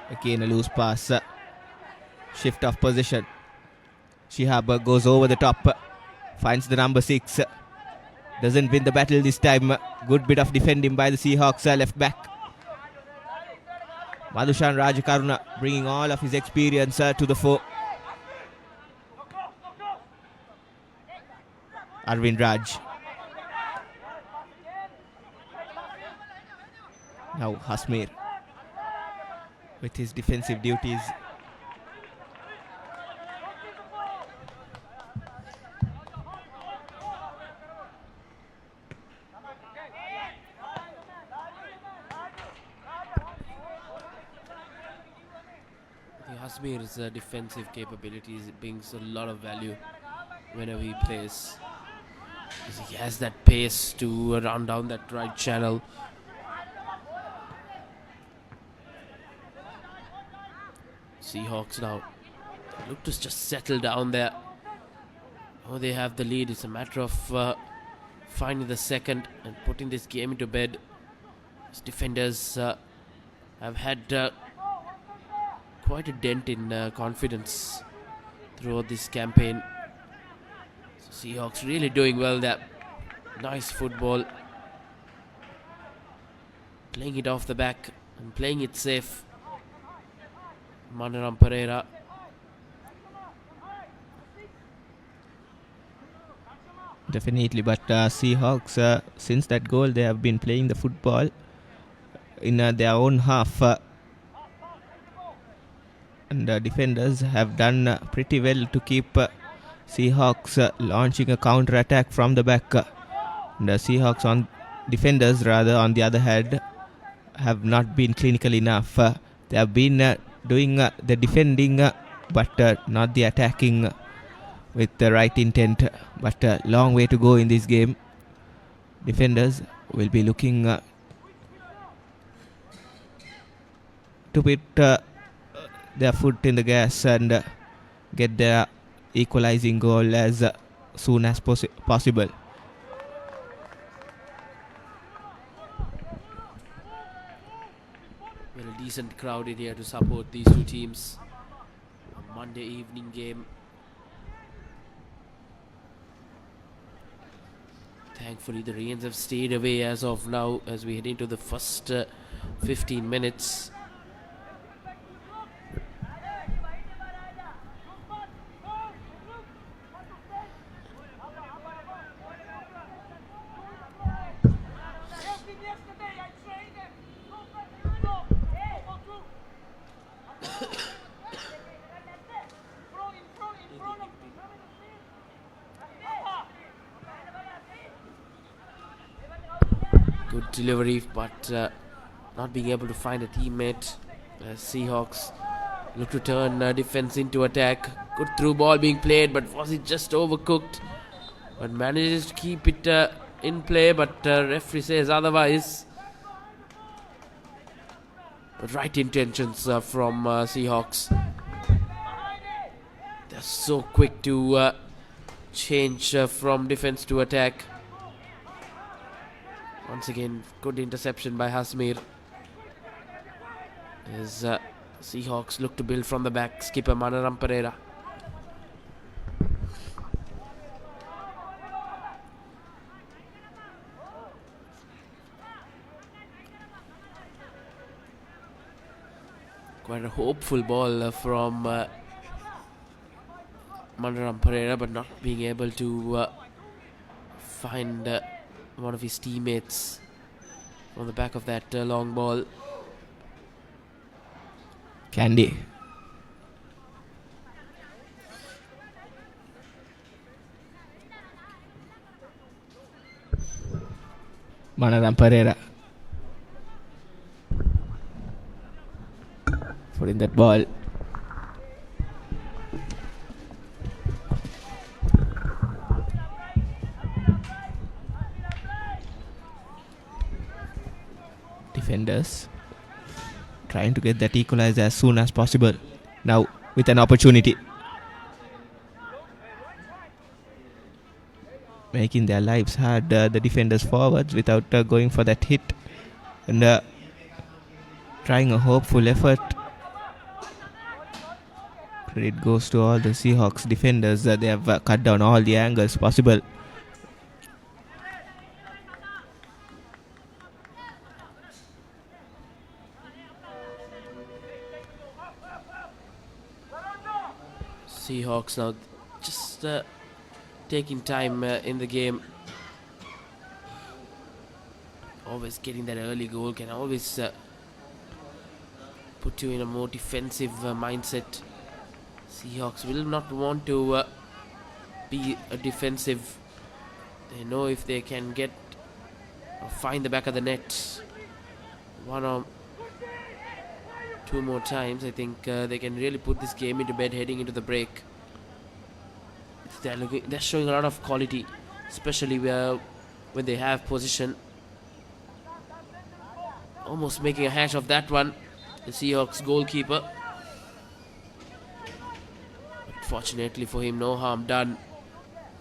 Again a loose pass. Shift of position. Shihab goes over the top. Finds the number 6. Doesn't win the battle this time. Good bit of defending by the Seahawks left back. Madhushan Rajakaruna bringing all of his experience to the fore. Arvind Raj. Now Hasmir with his defensive duties. Hasmir's defensive capabilities brings a lot of value whenever he plays. He has that pace to run down that right channel. Seahawks now look to just settle down there. Oh, they have the lead. It's a matter of finding the second and putting this game into bed. His defenders have had quite a dent in confidence throughout this campaign. So Seahawks really doing well there. Nice football. Playing it off the back and playing it safe. Manaram Pereira. Definitely, but Seahawks, since that goal, they have been playing the football in their own half. And defenders have done pretty well to keep Seahawks launching a counter attack from the back. And Seahawks defenders on the other hand, have not been clinical enough. They have been doing the defending, but not the attacking with the right intent. But a long way to go in this game. Defenders will be looking to put their foot in the gas and get their equalizing goal as soon as possible. Well, a decent crowd in here to support these two teams. A Monday evening game. Thankfully, the rains have stayed away as of now as we head into the first 15 minutes. Good delivery, but not being able to find a teammate. Seahawks look to turn defense into attack. Good through ball being played, but was it just overcooked? But manages to keep it in play, but referee says otherwise. But right intentions from Seahawks. They're so quick to change from defense to attack. Once again, good interception by Hasmir. As Seahawks look to build from the back. Skipper Manaram Pereira. Quite a hopeful ball from Manaram Pereira, but not being able to find one of his teammates on the back of that long ball. Candy. Manaram Pereira. Putting that ball. Defenders trying to get that equalizer as soon as possible. Now with an opportunity. Making their lives hard, the defenders forwards, without going for that hit. And trying a hopeful effort. Credit goes to all the Seahawks defenders. They have cut down all the angles possible. Seahawks now just taking time in the game. Always getting that early goal can always put you in a more defensive mindset. Seahawks will not want to be defensive. They know if they can get or find the back of the net one or two more times, I think they can really put this game into bed heading into the break. They're showing a lot of quality, especially when they have position. Almost making a hash of that one, the Seahawks goalkeeper. Fortunately for him, no harm done.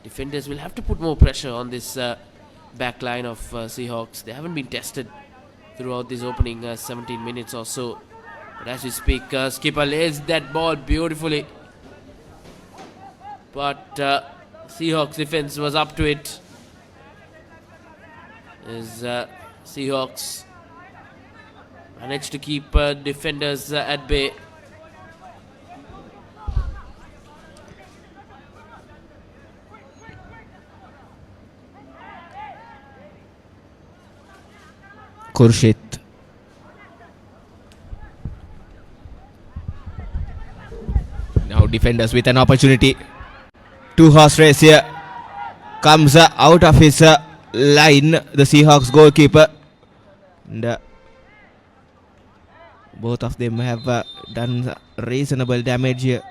Defenders will have to put more pressure on this back line of Seahawks. They haven't been tested throughout this opening 17 minutes or so. But as we speak, Skipper lays that ball beautifully. But Seahawks defense was up to it. As Seahawks managed to keep defenders at bay. Khurshid. Now defenders with an opportunity. Two-horse race here. Comes out of his line, the Seahawks goalkeeper. And both of them have done reasonable damage here.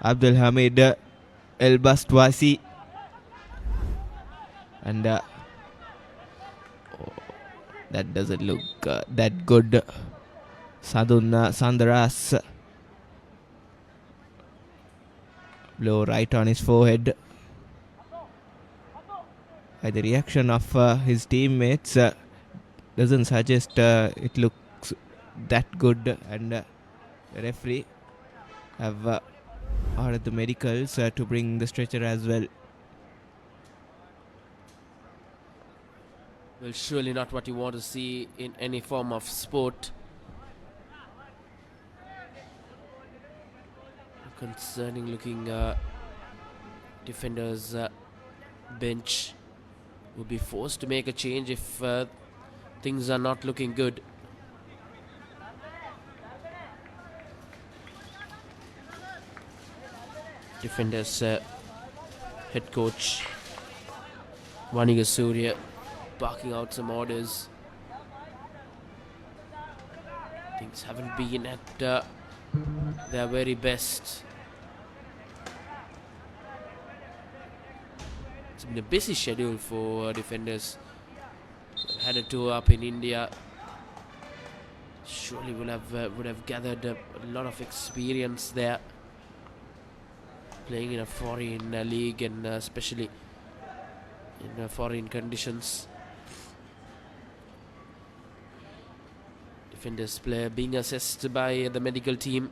Abdul Hamid El Bastwasi. And that doesn't look that good. Sadun Sandaras. Blow right on his forehead. By the reaction of his teammates doesn't suggest it looks that good, and the referee have ordered the medicals to bring the stretcher as well. Well, surely not what you want to see in any form of sport. Concerning looking defenders bench will be forced to make a change if things are not looking good. Defenders head coach Vaniga Surya barking out some orders. Things haven't been at their very best. It's been a busy schedule for defenders. Had a tour up in India. Surely would have gathered a lot of experience there, playing in a foreign league, and especially in foreign conditions. Defenders player being assessed by the medical team.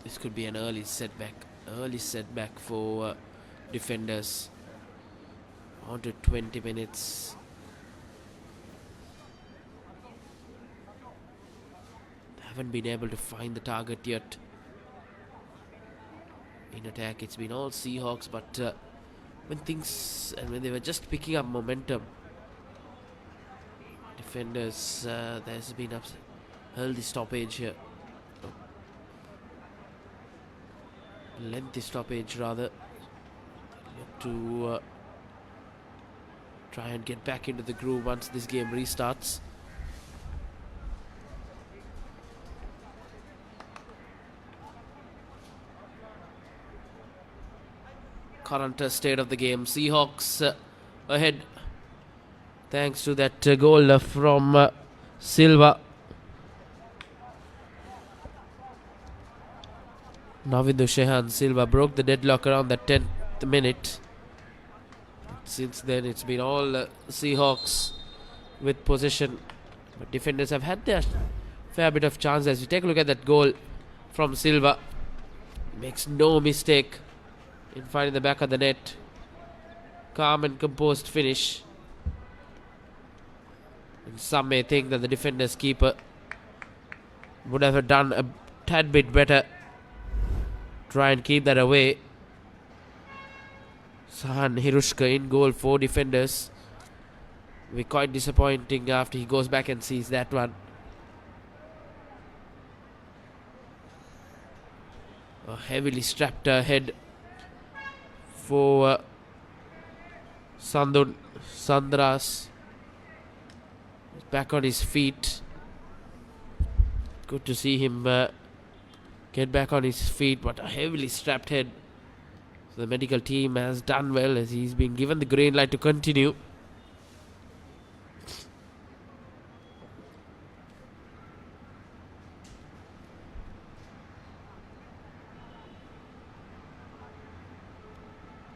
This could be an early setback for defenders. On to 20 minutes. They haven't been able to find the target yet. In attack, it's been all Seahawks, but when they were just picking up momentum, defenders, there's been a healthy stoppage here. Lengthy stoppage rather, to try and get back into the groove once this game restarts. Current state of the game, Seahawks ahead thanks to that goal from Silva. Navindu Shehan Silva broke the deadlock around the 10th minute. Since then, it's been all Seahawks with possession. But defenders have had their fair bit of chance. As you take a look at that goal from Silva, he makes no mistake in finding the back of the net. Calm and composed finish. And some may think that the defender's keeper would have done a tad bit better. Try and keep that away. Sahan Hirushka in goal for defenders. Will be quite disappointing after he goes back and sees that one. A heavily strapped head for Sandras. He's back on his feet. Good to see him get back on his feet, but a heavily strapped head. So the medical team has done well as he's been given the green light to continue.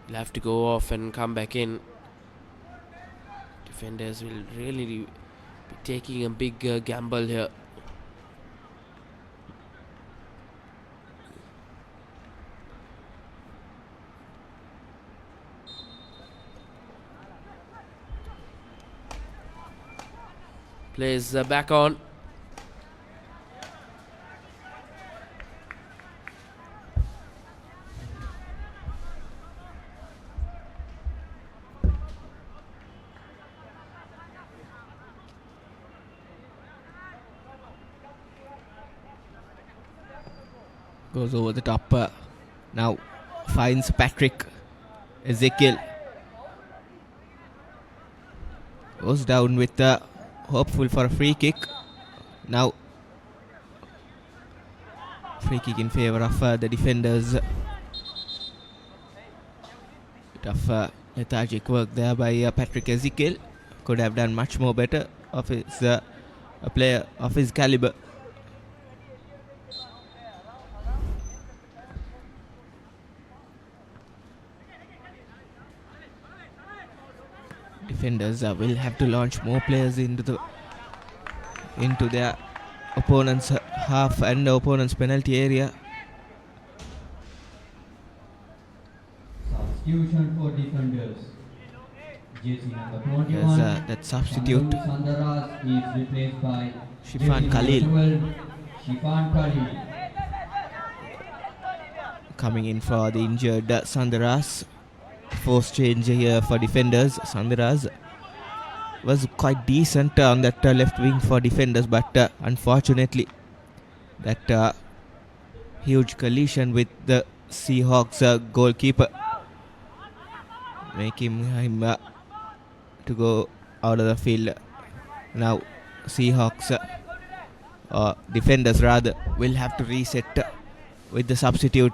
He'll have to go off and come back in. Defenders will really be taking a big gamble here. Plays back on. Goes over the top. Now finds Patrick. Ezekiel goes down with hopeful for a free kick. Now free kick in favor of the defenders. Bit of lethargic work there by Patrick Ezekiel. Could have done much more better of his a player of his caliber. Defenders will have to launch more players into their opponent's half and the opponent's penalty area. Substitution for defenders. Jersey number 21. That substitute. Sandaras is replaced by Shifan Khalil. 12, Shifan Khalil. Coming in for the injured Sandaras. Forced change here for defenders. Sandaras was quite decent on that left wing for defenders, but unfortunately that huge collision with the Seahawks goalkeeper making him to go out of the field. Now Seahawks defenders rather will have to reset with the substitute.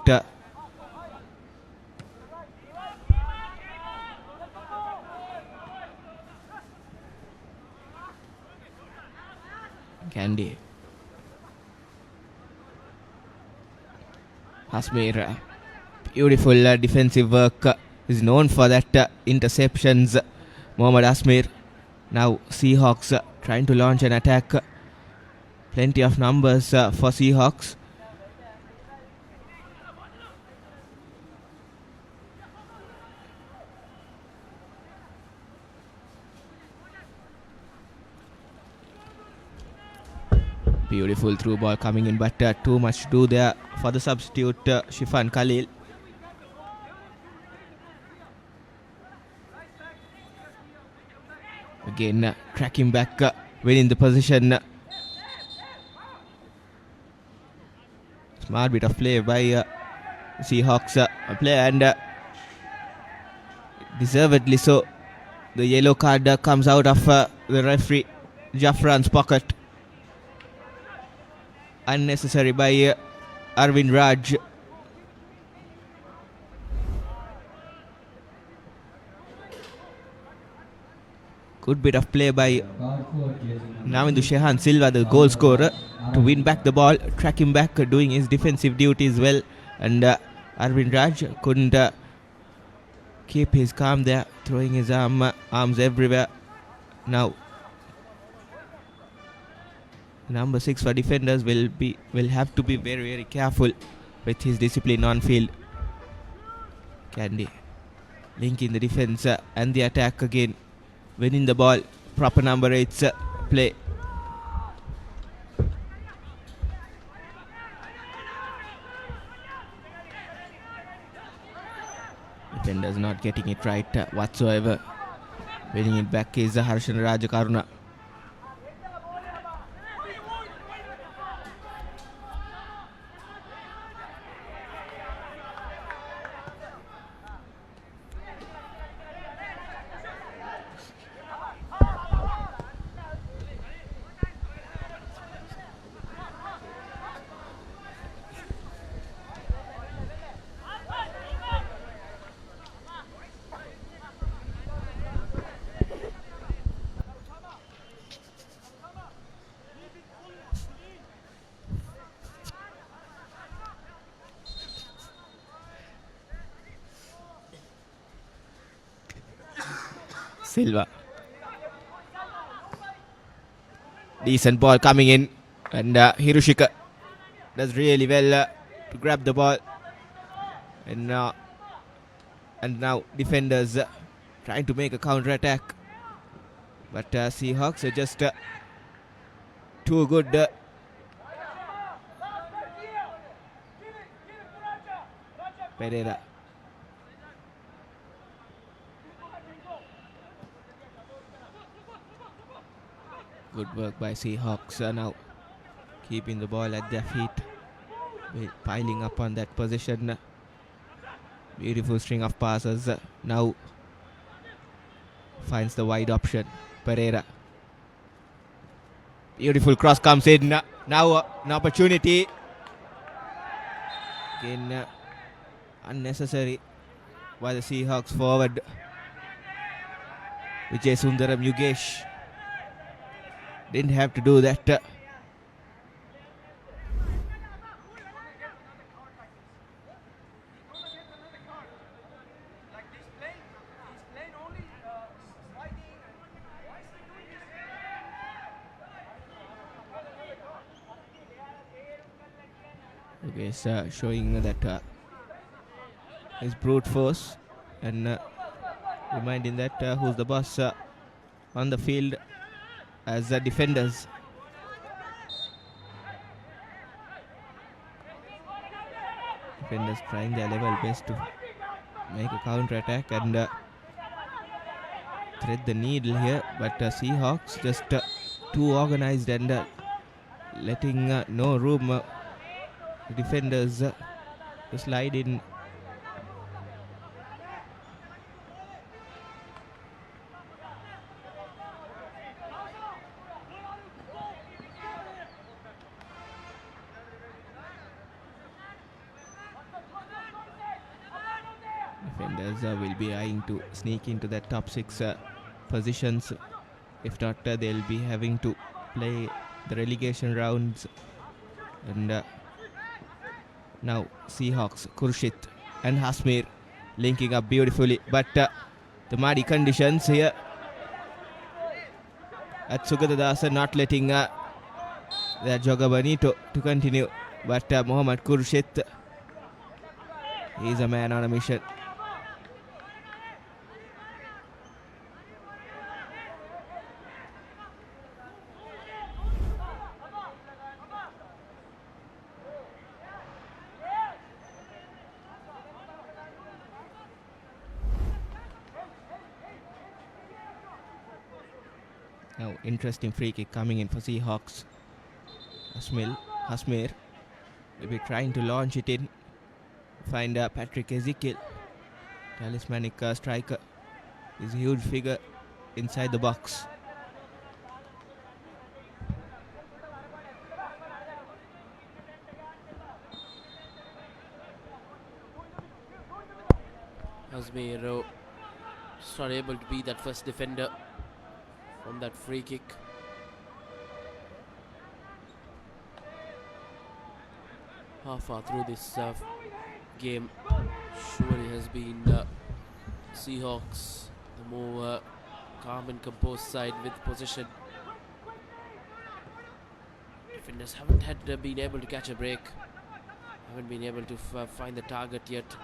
Candy. Hasmir, beautiful defensive work, is known for that interceptions. Mohammad Asmir. Now Seahawks trying to launch an attack. Plenty of numbers for Seahawks. Beautiful through ball coming in, but too much to do there for the substitute Shifan Khalil. Again tracking back, winning the position. Smart bit of play by Seahawks player, and deservedly so. The yellow card comes out of the referee Jafran's pocket. Unnecessary by Arvind Raj. Good bit of play by Navindu Shehan Silva, the goal scorer, to win back the ball, track him back, doing his defensive duties well, and Arvind Raj couldn't keep his calm there, throwing his arms everywhere. Now number 6 for defenders will have to be very, very careful with his discipline on field. Candy linking the defense and the attack again, winning the ball. Proper number 8's play. Defenders not getting it right whatsoever. Winning it back is Harshan Rajakaruna. Silva. Decent ball coming in, and Hiroshika does really well to grab the ball. And now defenders trying to make a counter attack, but Seahawks are just too good. Pereira. Good work by Seahawks now, keeping the ball at their feet. piling up on that position. Beautiful string of passes. Now finds the wide option. Pereira. Beautiful cross comes in. Now an opportunity. Again, unnecessary by the Seahawks forward. Vijay Sundaram Yugesh didn't have to do that. Okay, showing that his brute force and reminding that who's the boss on the field as the defenders. Defenders trying their level best to make a counter attack and thread the needle here, but Seahawks just too organized and letting no room defenders to slide in. Defenders will be eyeing to sneak into the top 6 positions. If not, they'll be having to play the relegation rounds. And now Seahawks, Kurshit and Hasmir linking up beautifully, but the muddy conditions here at Sugatadasa not letting the Joga Bonito to continue, but Mohammad Kurshit, he's a man on a mission. Now interesting free kick coming in for Seahawks. Hasmir will be trying to launch it in. Find Patrick Ezekiel, talismanic striker. He's a huge figure inside the box. Hasmir just not able to be that first defender from that free kick. How far through this game surely has been Seahawks the more calm and composed side with possession. Defenders haven't been able to catch a break, haven't been able to find the target yet.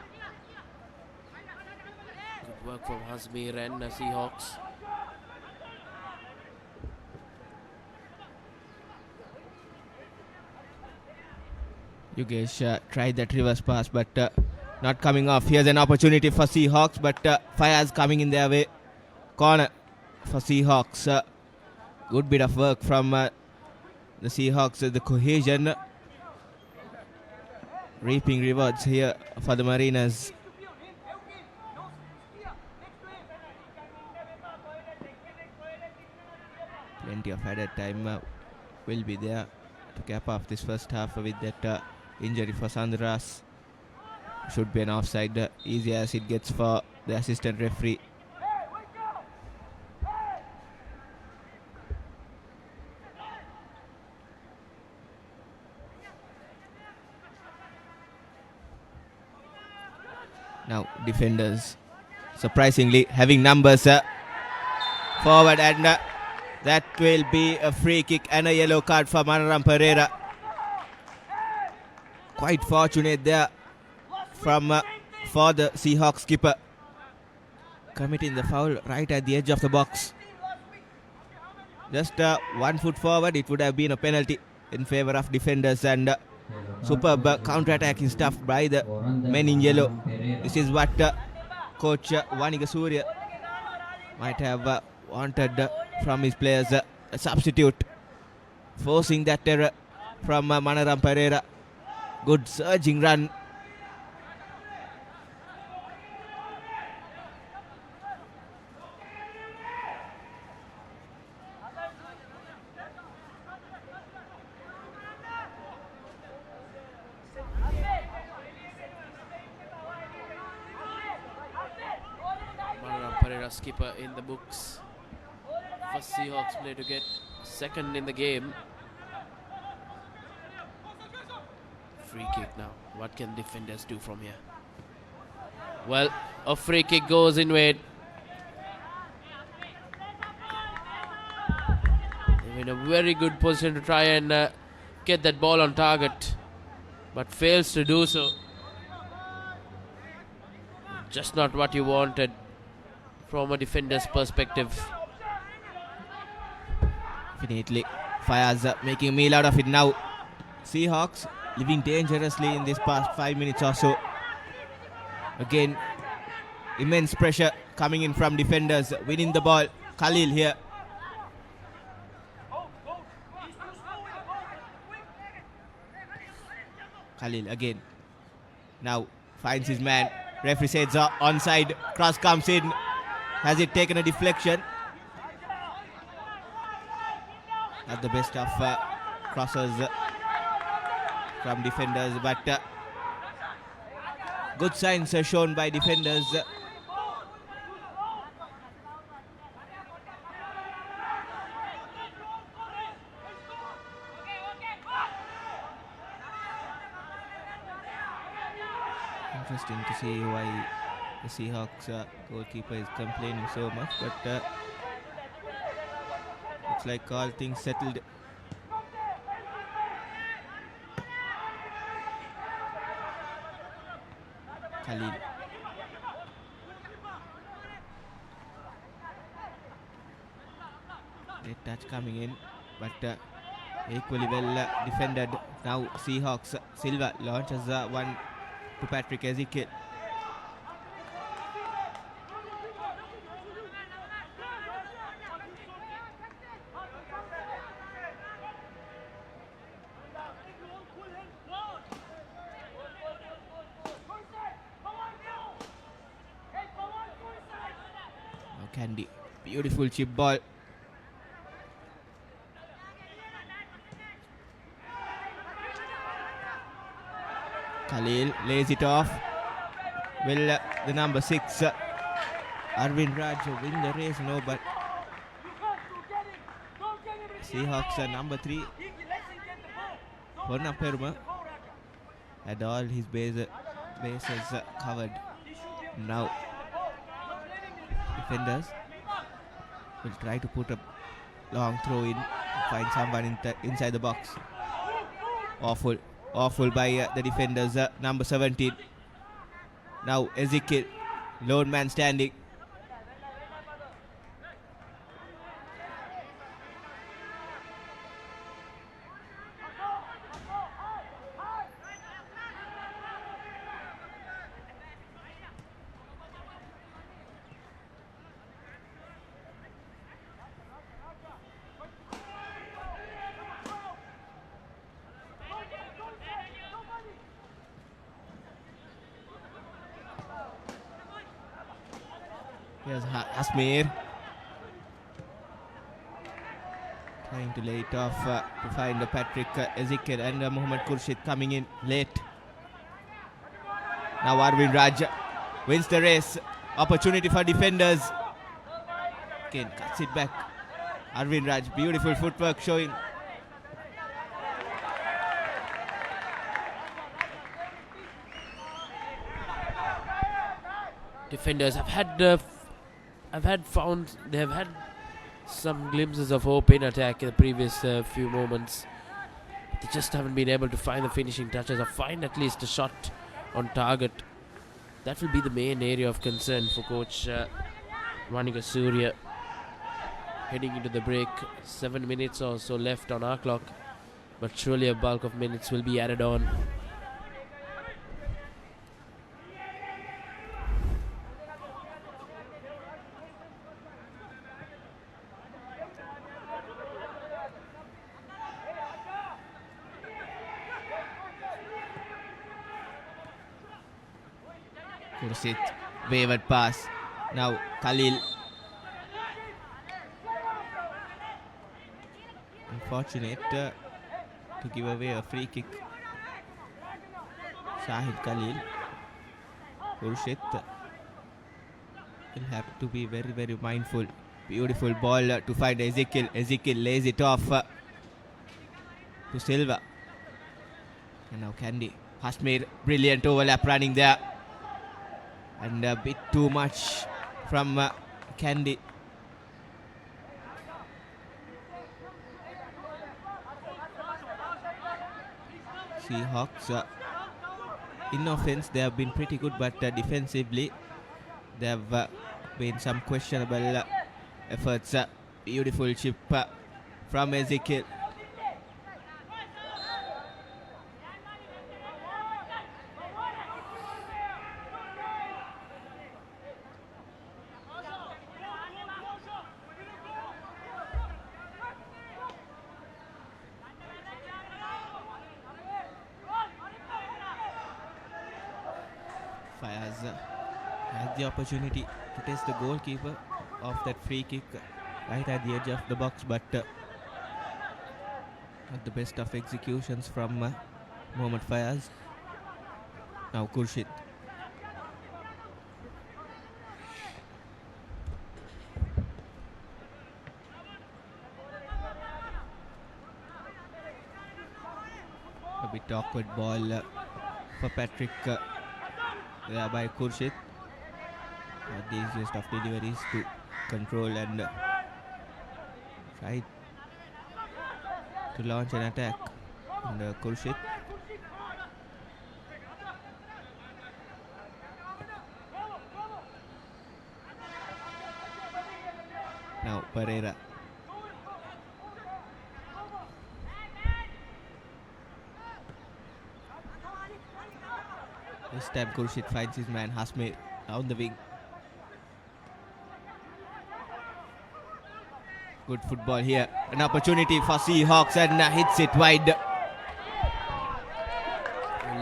Good work from Hasmir and Seahawks. Yugesh tried that reverse pass, but not coming off. Here's an opportunity for Seahawks, but Fayaz coming in their way. Corner for Seahawks. Good bit of work from the Seahawks. The cohesion reaping rewards here for the Mariners. Plenty of added time will be there to cap off this first half with that injury for Sandras. Should be an offside, easy as it gets for the assistant referee. Now defenders surprisingly having numbers forward, and that will be a free kick and a yellow card for Manaram Pereira. Quite fortunate there from for the Seahawks skipper, committing the foul right at the edge of the box. Just 1 foot forward, it would have been a penalty in favor of defenders, and superb counter-attacking stuff by the men in yellow. This is what coach Vaniga Surya might have wanted from his players. A substitute, forcing that error from Manaram Pereira. Good surging run. Pereira skipper in the books. First Seahawks play to get second in the game. Free kick now. What can defenders do from here? Well, a free kick goes in way. They're in a very good position to try and get that ball on target, but fails to do so. Just not what you wanted from a defender's perspective. Definitely. Fires making a meal out of it now. Seahawks living dangerously in this past 5 minutes or so. Again, immense pressure coming in from defenders. Winning the ball. Khalil here. Khalil again. Now finds his man. Referee says onside. Cross comes in. Has it taken a deflection? Not the best of crosses from defenders, but good signs are shown by defenders. Interesting to see why the Seahawks goalkeeper is complaining so much, but looks like all things settled. Khalil. Red touch coming in, but equally well defended. Now Seahawks. Silva launches one to Patrick Ezekiel. Candy, beautiful chip ball. Khalil lays it off. Will the number 6 Arvind Raj win the race? No, but Seahawks number 3 Horna Peruma had all his bases covered. Now defenders will try to put a long throw in, find someone inside the box. Awful by the defenders. Number 17. Now Ezekiel, lone man standing. Here's Asmir trying to lay it off to find Patrick Ezekiel, and Muhammad Khurshid coming in late. Now Arvind Raj wins the race. Opportunity for defenders. Again cuts it back. Arvind Raj, beautiful footwork showing. Defenders have had some glimpses of hope in attack in the previous few moments. They just haven't been able to find the finishing touches or find at least a shot on target. That will be the main area of concern for coach Vanika Surya. Heading into the break, 7 minutes or so left on our clock, but surely a bulk of minutes will be added on. Kursit, wayward pass. Now Khalil. Unfortunate to give away a free kick. Shahid Khalil. Kursit will have to be very, very mindful. Beautiful ball to find Ezekiel. Ezekiel lays it off to Silva. And now Candy. Hasmir, brilliant overlap running there. And a bit too much from Candy. Seahawks, in offense, they have been pretty good, but defensively, there have been some questionable efforts. Beautiful chip from Ezekiel. Fayaz had the opportunity to test the goalkeeper of that free kick right at the edge of the box, but not the best of executions from Mohammad Fayaz. Now Khurshid. A bit awkward ball for Patrick there by Khurshid. Not the easiest of deliveries to control and try to launch an attack. And Khurshid. Now Pereira. This time Khurshid finds his man Hasmir down the wing. Good football here. An opportunity for Seahawks and hits it wide.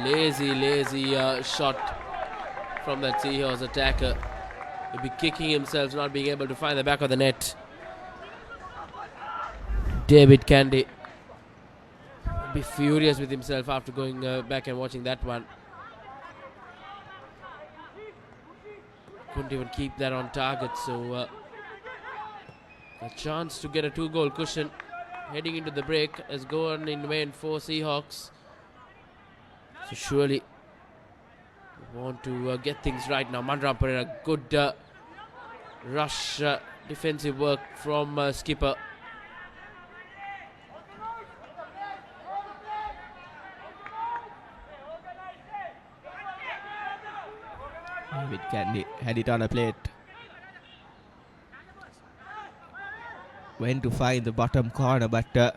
Lazy shot from that Seahawks attacker. He'll be kicking himself, not being able to find the back of the net. David Candy will be furious with himself after going back and watching that one. Couldn't even keep that on target, so a chance to get a 2-goal cushion heading into the break has gone in vain for Seahawks. So surely want to get things right now. Mandram Pereira, good rush defensive work from skipper. David Candy had it on a plate. Went to find the bottom corner, but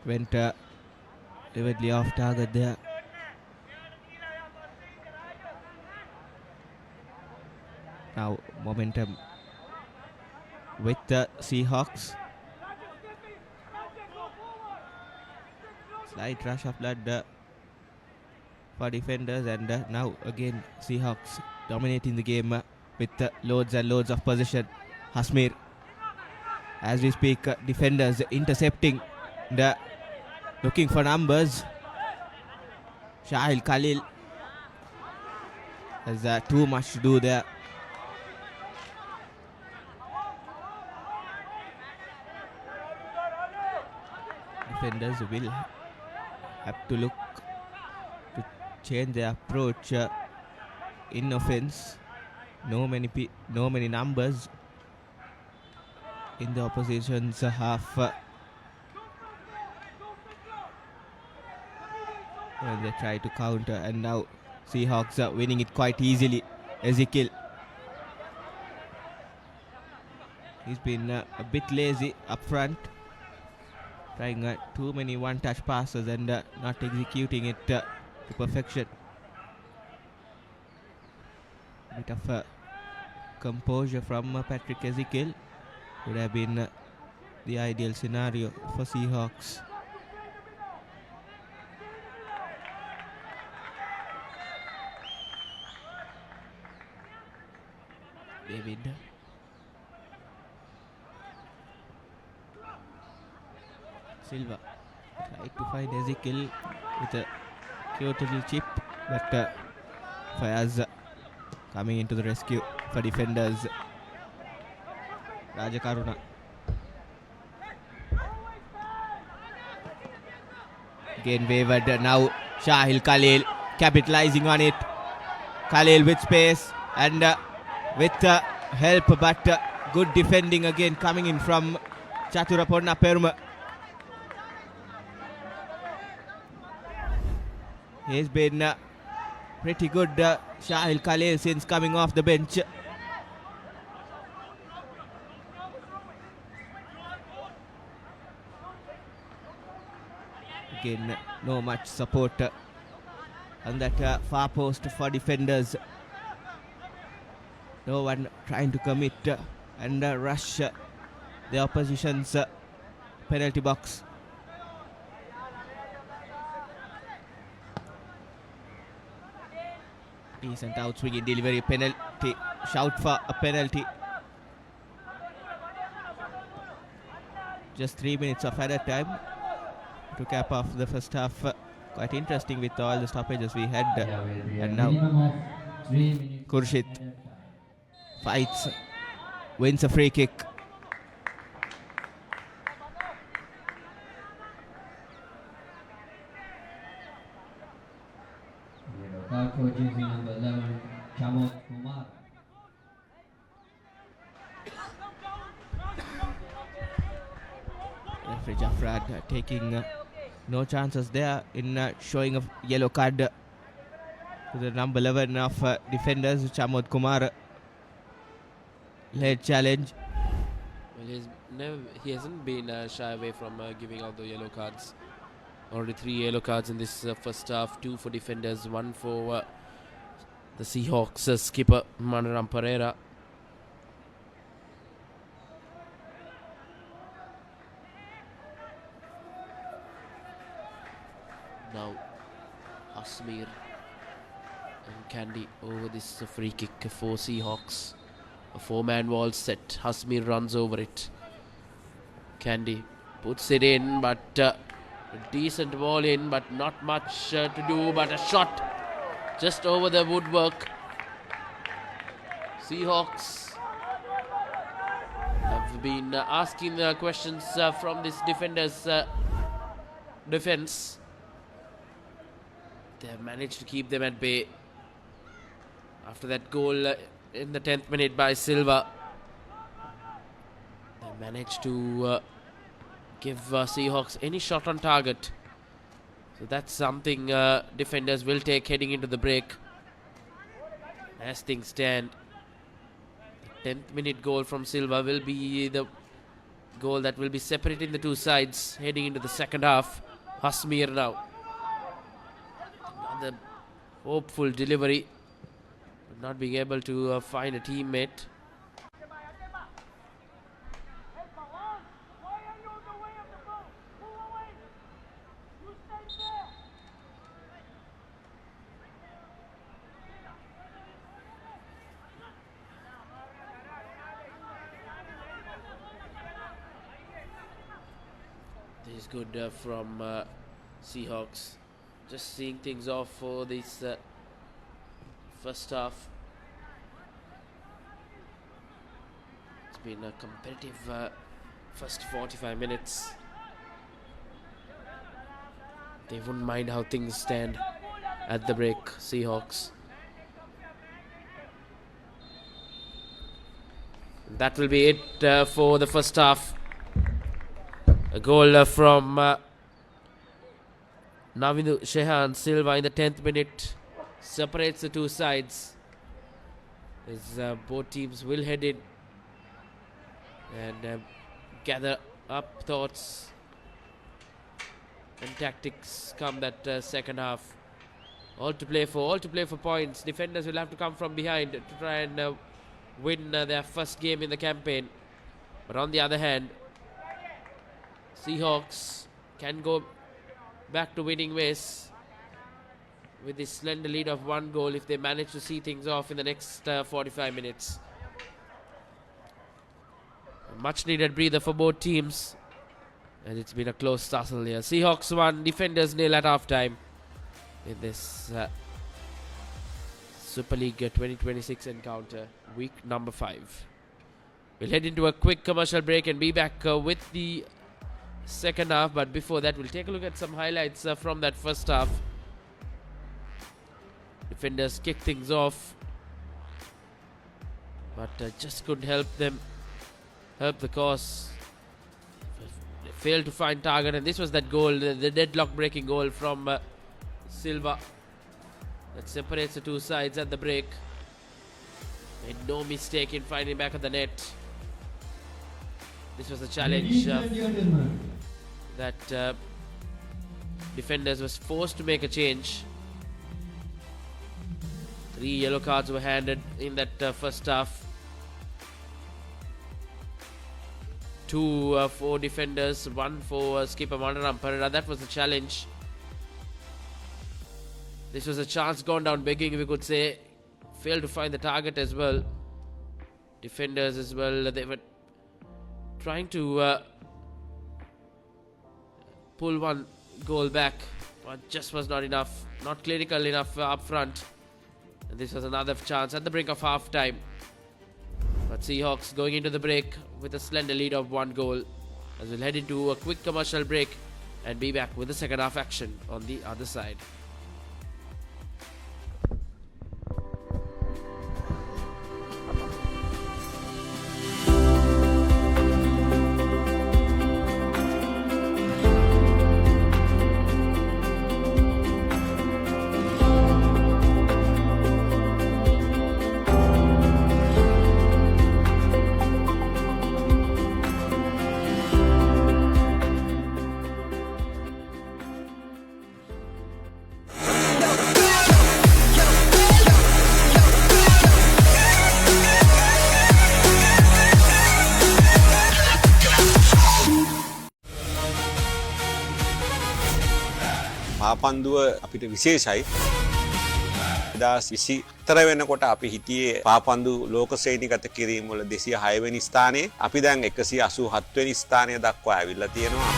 went vividly off target there. Now momentum with the Seahawks. Slight rush of blood for defenders, and now again Seahawks dominating the game with loads and loads of possession. Hasmir, as we speak, defenders intercepting, looking for numbers. Shahil Khalil has too much to do there. Defenders will have to look to change their approach in offense. No many numbers in the opposition's half. When they try to counter, and now Seahawks are winning it quite easily. Ezekiel, he's been a bit lazy up front, trying too many one-touch passes and not executing it to perfection. Bit of composure from Patrick Ezekiel would have been the ideal scenario for Seahawks. David. Silva tried to find Ezekiel with a cute little chip, but Fayaz coming into the rescue for defenders. Rajakaruna. Again wavered. Now Shahil Khalil capitalizing on it. Khalil with space and with help, but good defending again coming in from Chaturaponna Peruma. He's been pretty good, Shahil Khalil, since coming off the bench. Again, no much support on that far post for defenders. No one trying to commit and rush the opposition's penalty box. Decent outswinging delivery, penalty, shout for a penalty. Just 3 minutes of added time to cap off the first half. Quite interesting with all the stoppages we had. And now Khurshid fights, wins a free kick. Jersey number 11, Chamod Kumar. Referee Jafrad taking no chances there in showing a yellow card to the number 11 of defenders, Chamod Kumar. Late challenge. Well, he hasn't been shy away from giving out the yellow cards. Already 3 yellow cards in this first half. 2 for defenders, 1 for the Seahawks skipper Manaram Pereira. Now Hasmir and Candy over this free kick for Seahawks. A 4-man wall set. Hasmir runs over it. Candy puts it in, but a decent ball in, but not much to do, but a shot just over the woodwork. Seahawks have been asking questions from this defender's defense. They have managed to keep them at bay after that goal in the 10th minute by Silva. They managed to give Seahawks any shot on target. So that's something defenders will take heading into the break. As things stand, the 10th minute goal from Silva will be the goal that will be separating the two sides heading into the second half. Hasmir now. Another hopeful delivery, but not being able to find a teammate. This is good from Seahawks. Just seeing things off for this first half. It's been a competitive first 45 minutes. They wouldn't mind how things stand at the break, Seahawks. That will be it for the first half. A goal from Navindu Shehan Silva in the 10th minute separates the two sides as both teams will head in and gather up thoughts and tactics come that second half. All to play for points. Defenders will have to come from behind to try and win their first game in the campaign. But on the other hand, Seahawks can go back to winning ways with this slender lead of 1 goal if they manage to see things off in the next 45 minutes. much needed breather for both teams. And it's been a close tussle here. Seahawks 1, Defenders 0 at half time in this Super League 2026 encounter, week number 5. We'll head into a quick commercial break and be back with the second half. But before that, we'll take a look at some highlights from that first half. Defenders kicked things off, but just couldn't help the cause. They failed to find target, and this was that goal, the deadlock breaking goal from Silva that separates the two sides at the break. Made no mistake in finding back at the net. This was a challenge that Defenders was forced to make a change. 3 yellow cards were handed in that first half. 2 for Defenders, 1 for skipper Manaram Pereira. That was the challenge. This was a chance gone down begging, we could say. Failed to find the target as well. Defenders as well, they were trying to pull one goal back, but just was not enough, not clinical enough up front. And this was another chance at the brink of half time. But Seahawks going into the break with a slender lead of 1 goal, as we'll head into a quick commercial break and be back with the second half action on the other side. පාපන්දුව අපිට විශේෂයි. 2023 වෙනකොට අපි හිටියේ පාපන්දු ලෝක ශ්‍රේණිගත කිරීම වල 206 වෙනි ස්ථානයේ. අපි දැන් 187 වෙනි ස්ථානය දක්වා ඇවිල්ලා තියෙනවා.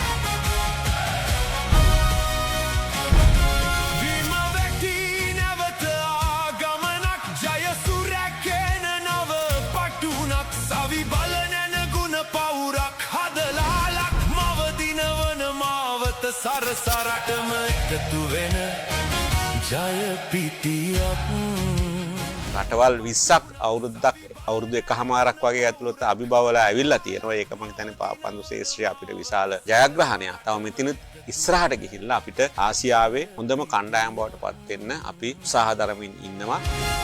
සරසරටම එකතු වෙන ජය පිටියක් රටවල් 20ක් අවුරුදු එකහමාරක් වගේ ඇතුළත අභිබවලා ඇවිල්ලා තියෙනවා. ඒක මම හිතන්නේ පාපන්දු ශේෂ්ත්‍රය අපිට විශාල ජයග්‍රහණයක්. තව මෙතිනුත් ඉස්සරහට ගිහිල්ලා අපිට ආසියාවේ හොඳම කණ්ඩායම බවට පත් වෙන්න අපි උත්සාහ දරමින් ඉන්නවා.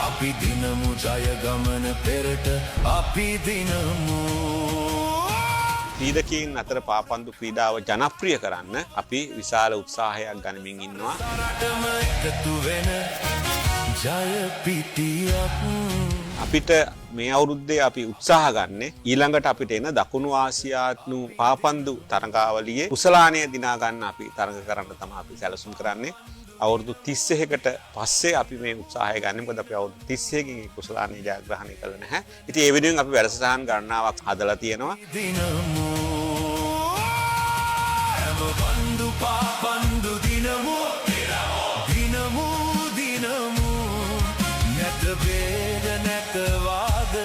අපි දිනමු ජය ගමන පෙරට අපි දිනමු ක්‍රීඩකයන් අතර පාපන්දු ක්‍රීඩාව ජනප්‍රිය කරන්න අපි විශාල උත්සාහයක් ගනිමින් ඉන්නවා. අපිට මේ අවුරුද්දේ අපි උත්සාහ ගන්නේ ඊළඟට අපිට එන දකුණු ආසියානු පාපන්දු තරඟාවලියේ කුසලානය දිනා ගන්න අපි තරඟ කරන්න තමයි අපි සැලසුම් කරන්නේ. අවුරුදු 31කට පස්සේ අපි මේ උත්සාහය ගන්න. මොකද අපි අවුරුදු 31කින් කුසලානය ජයග්‍රහණය කළා නැහැ. ඉතින් ඒ වෙනුවෙන් අපි වැඩසටහන් ගණනාවක් හදලා තියෙනවා. බන්දු පාපන්දු දිනමු දිනමු දිනමු නැත වේද නැත වාද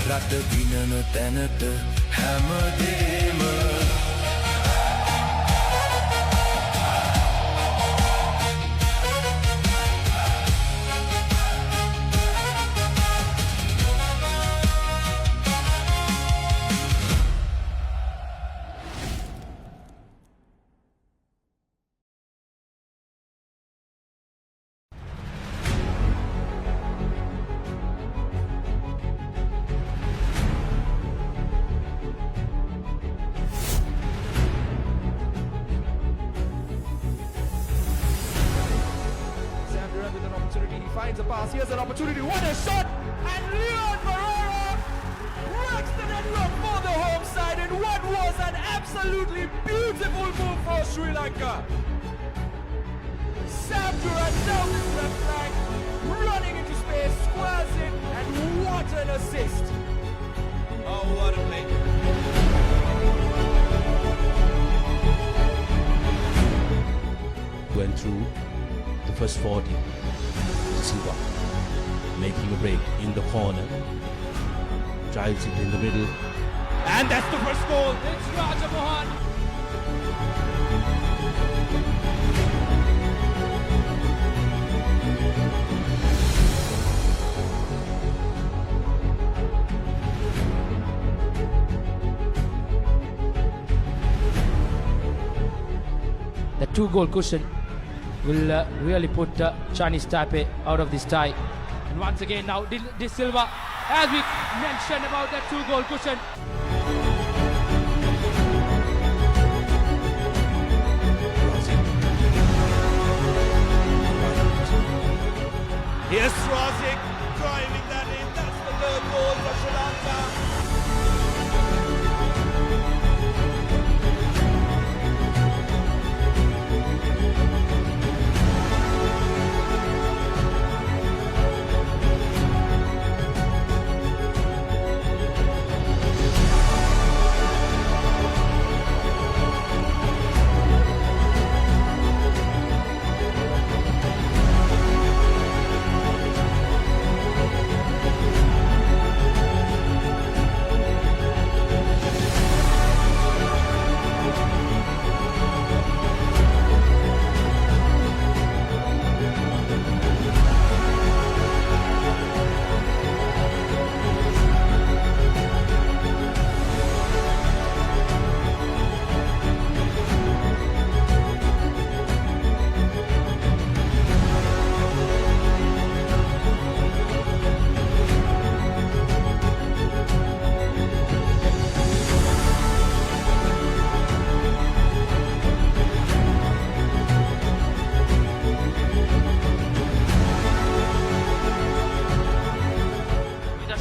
රට දිනන තැනට හැමදේම finds a pass. Here's an opportunity. What a shot! And Leon Pereira breaks the deadlock for the home side in what was an absolutely beautiful move for Sri Lanka. Sam Durant down his left flank, running into space, squares it, and what an assist! Oh, what a play. Went through the first 40. Silva making a break in the corner. Drives it in the middle. And that's the first goal. It's Raja Mohan. The 2-goal cushion will really put Chinese Taipei out of this tie. And once again now, De Silva, as we mentioned about that 2-goal cushion. Here's Swazik driving that in. That's the third goal for Sri Lanka.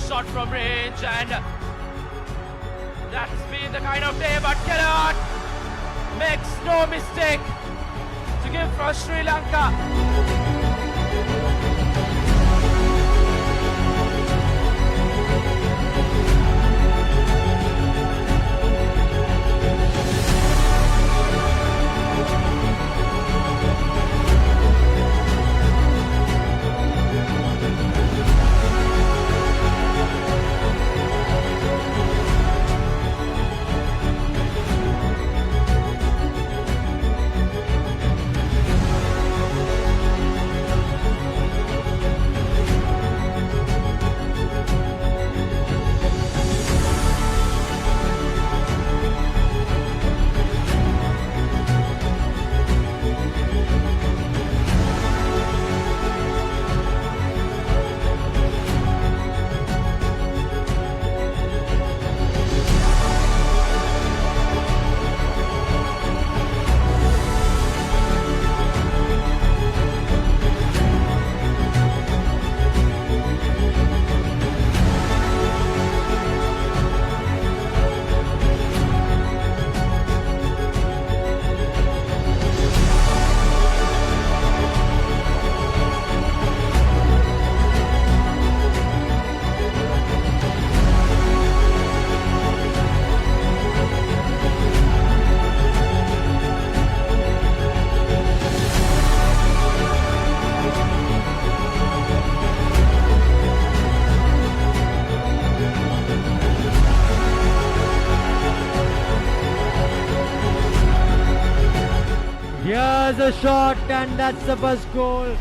Shot from range, and that's been the kind of day, but Kellogg makes no mistake to give for Sri Lanka. Here's a shot, and that's the first goal.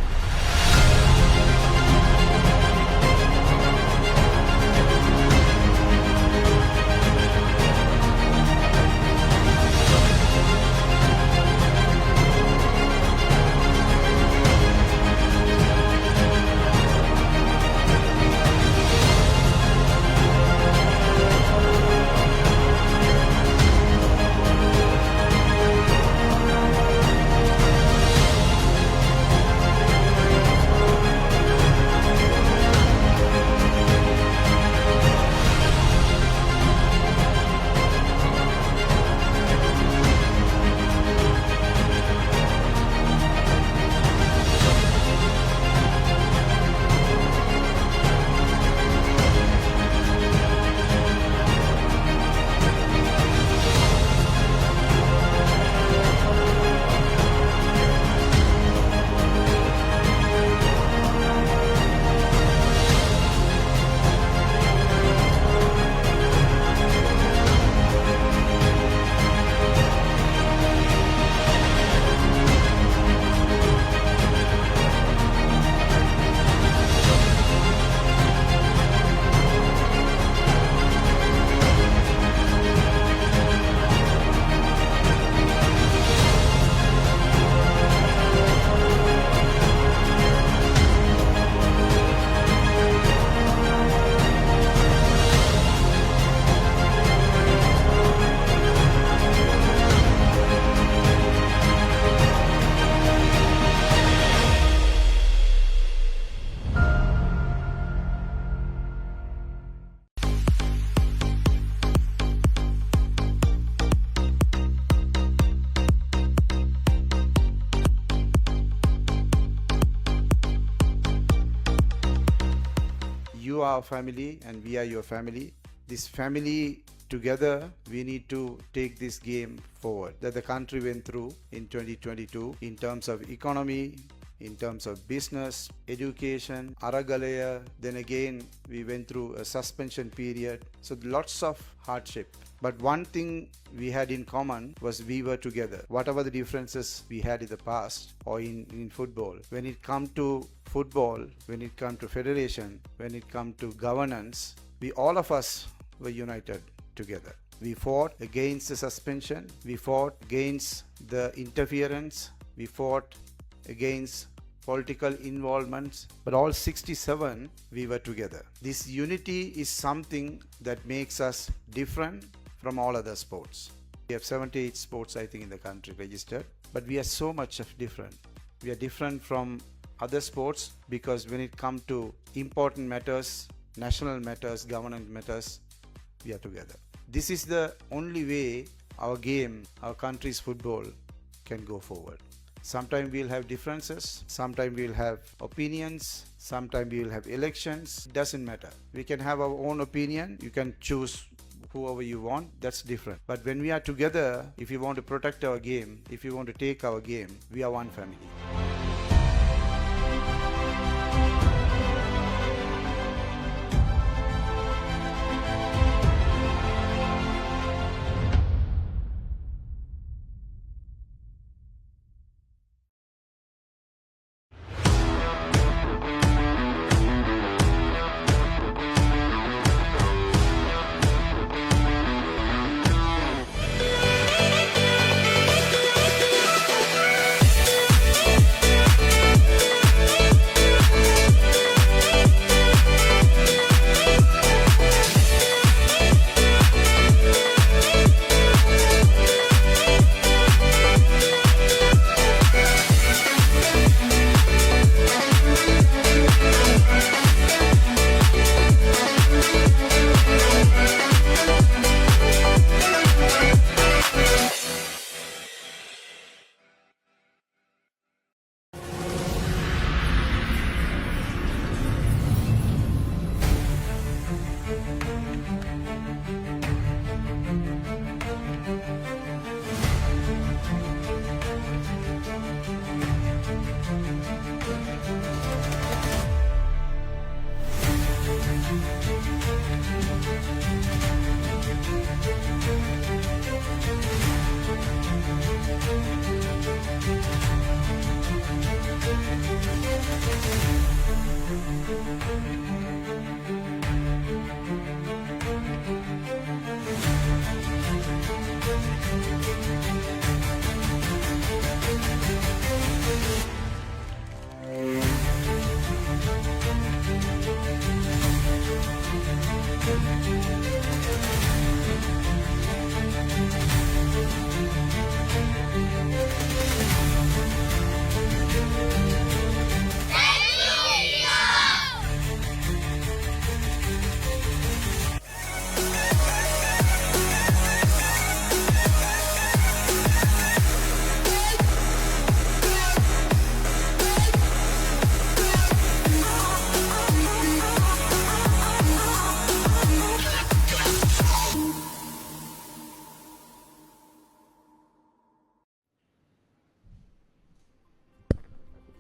You are our family and we are your family. This family together, we need to take this game forward that the country went through in 2022 in terms of economy, in terms of business, education, Aragalaya. Then again, we went through a suspension period. So lots of hardship. But one thing we had in common was we were together. Whatever the differences we had in the past or in football, when it come to football, when it come to federation, when it come to governance, we all of us were united together. We fought against the suspension. We fought against the interference. We fought against political involvements, but all 67 we were together. This unity is something that makes us different from all other sports. We have 78 sports, I think, in the country registered, but we are so much of different. We are different from other sports because when it comes to important matters, national matters, government matters, we are together. This is the only way our game, our country's football can go forward. Sometimes we'll have differences, sometimes we'll have opinions, sometimes we'll have elections. Doesn't matter. We can have our own opinion. You can choose whoever you want. That's different. But when we are together, if you want to protect our game, if you want to take our game, we are one family.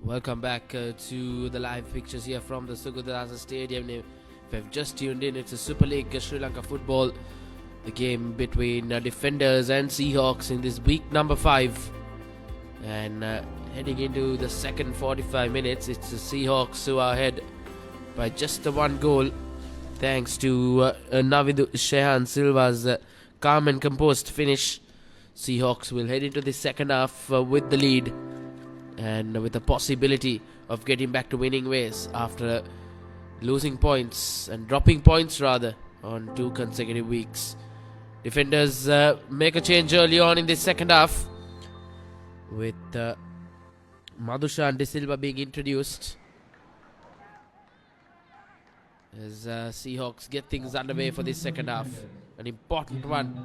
Welcome back to the live pictures here from the Sugudasa Stadium. If you've just tuned in, it's a Super League Sri Lanka football. The game between Defenders and Seahawks in this week number 5. And heading into the second 45 minutes, it's the Seahawks who are ahead by just the 1 goal. Thanks to Navidu Shehan Silva's calm and composed finish. Seahawks will head into the second half with the lead, and with the possibility of getting back to winning ways after losing points and dropping points rather on 2 consecutive weeks. Defenders make a change early on in the second half with Madhushan De Silva being introduced as Seahawks get things underway for this second half. An important one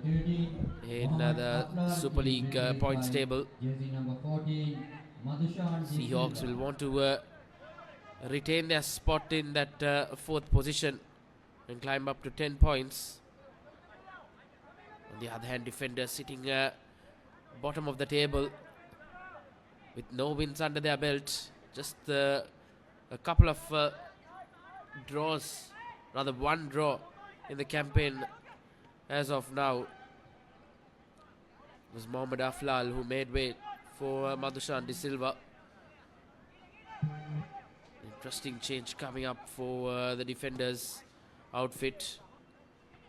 in the Super League points table. Seahawks will want to retain their spot in that fourth position and climb up to 10 points. On the other hand, defenders sitting bottom of the table with no wins under their belt. Just a couple of draws, rather one draw in the campaign as of now. It was Mohamed Aflal who made way for Madhushan De Silva. Interesting change coming up for the defenders outfit.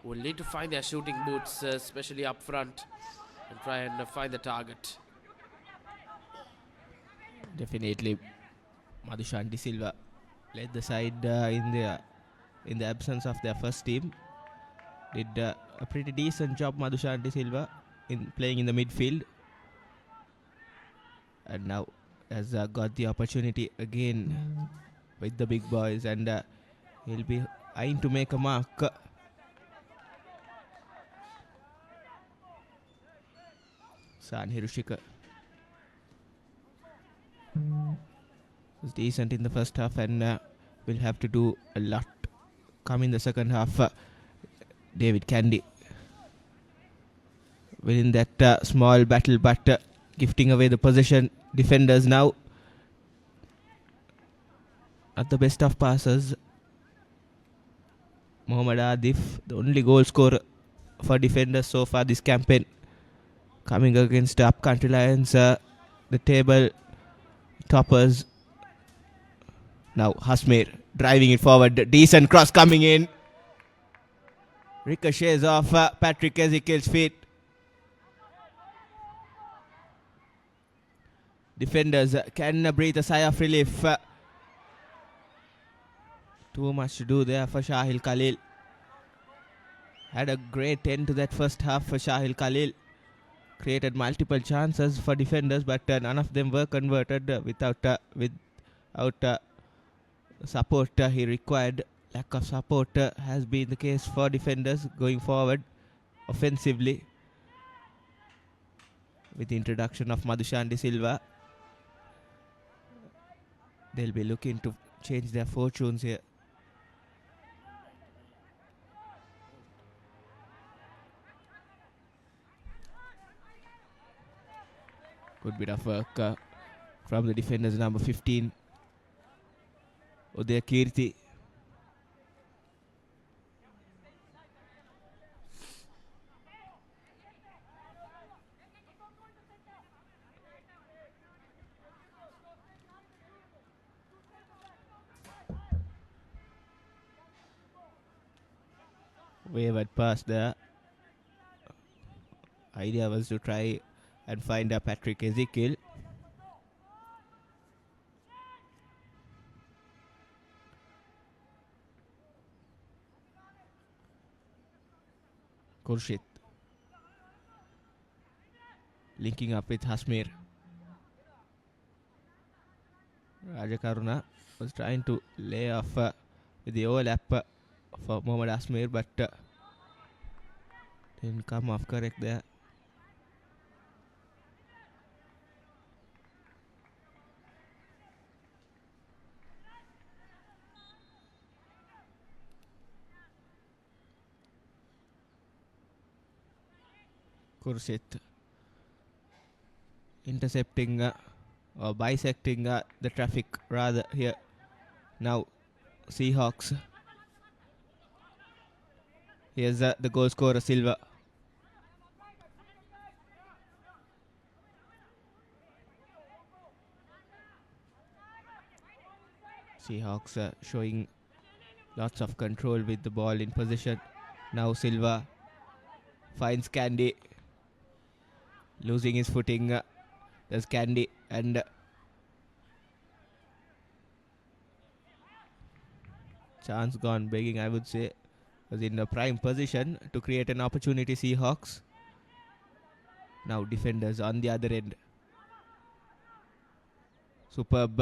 Will need to find their shooting boots, especially up front, and try and find the target. Definitely, Madhushan De Silva led the side in the absence of their first team. Did a pretty decent job, Madhushan De Silva, in playing in the midfield, and now has got the opportunity again with the big boys, and he'll be eyeing to make a mark. San Hiroshika was decent in the first half, and will have to do a lot come in the second half. David Candy winning that small battle, but gifting away the possession. Defenders now at the best of passes. Mohammad Adif, the only goal scorer for defenders so far this campaign, coming against Upcountry Lions, the table toppers. Now Hasmir driving it forward. Decent cross coming in. Ricochets off Patrick Ezekiel's feet. Defenders can breathe a sigh of relief. Too much to do there for Shahil Khalil. Had a great end to that first half for Shahil Khalil. Created multiple chances for defenders, but none of them were converted without support he required. Lack of support has been the case for defenders going forward offensively. With the introduction of Madhushan De Silva, they'll be looking to change their fortunes here. Good bit of work from the defenders, number 15, Udaya Kirti. Wavered pass there. Idea was to try and find Patrick Ezekiel. Khurshid linking up with Hasmir. Rajakaruna was trying to lay off with the overlap for Mohammad Hasmir, but didn't come off correct there. Khurshid intercepting or bisecting the traffic rather here. Now Seahawks. Here's the goal scorer Silva. Seahawks showing lots of control with the ball in possession. Now Silva finds Candy. Losing his footing. There's Candy, and chance gone begging, I would say. Was in a prime position to create an opportunity. Seahawks. Now defenders on the other end. Superb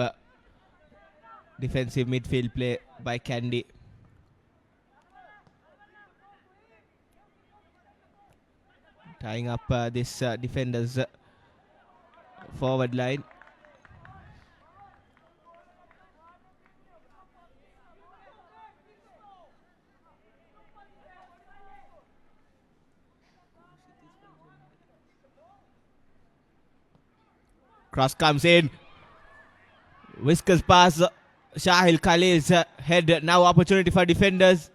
defensive midfield play by Candy. Tying up this defenders forward line. Cross comes in. Whiskers pass. Shahil Khalil's head. Now opportunity for defenders.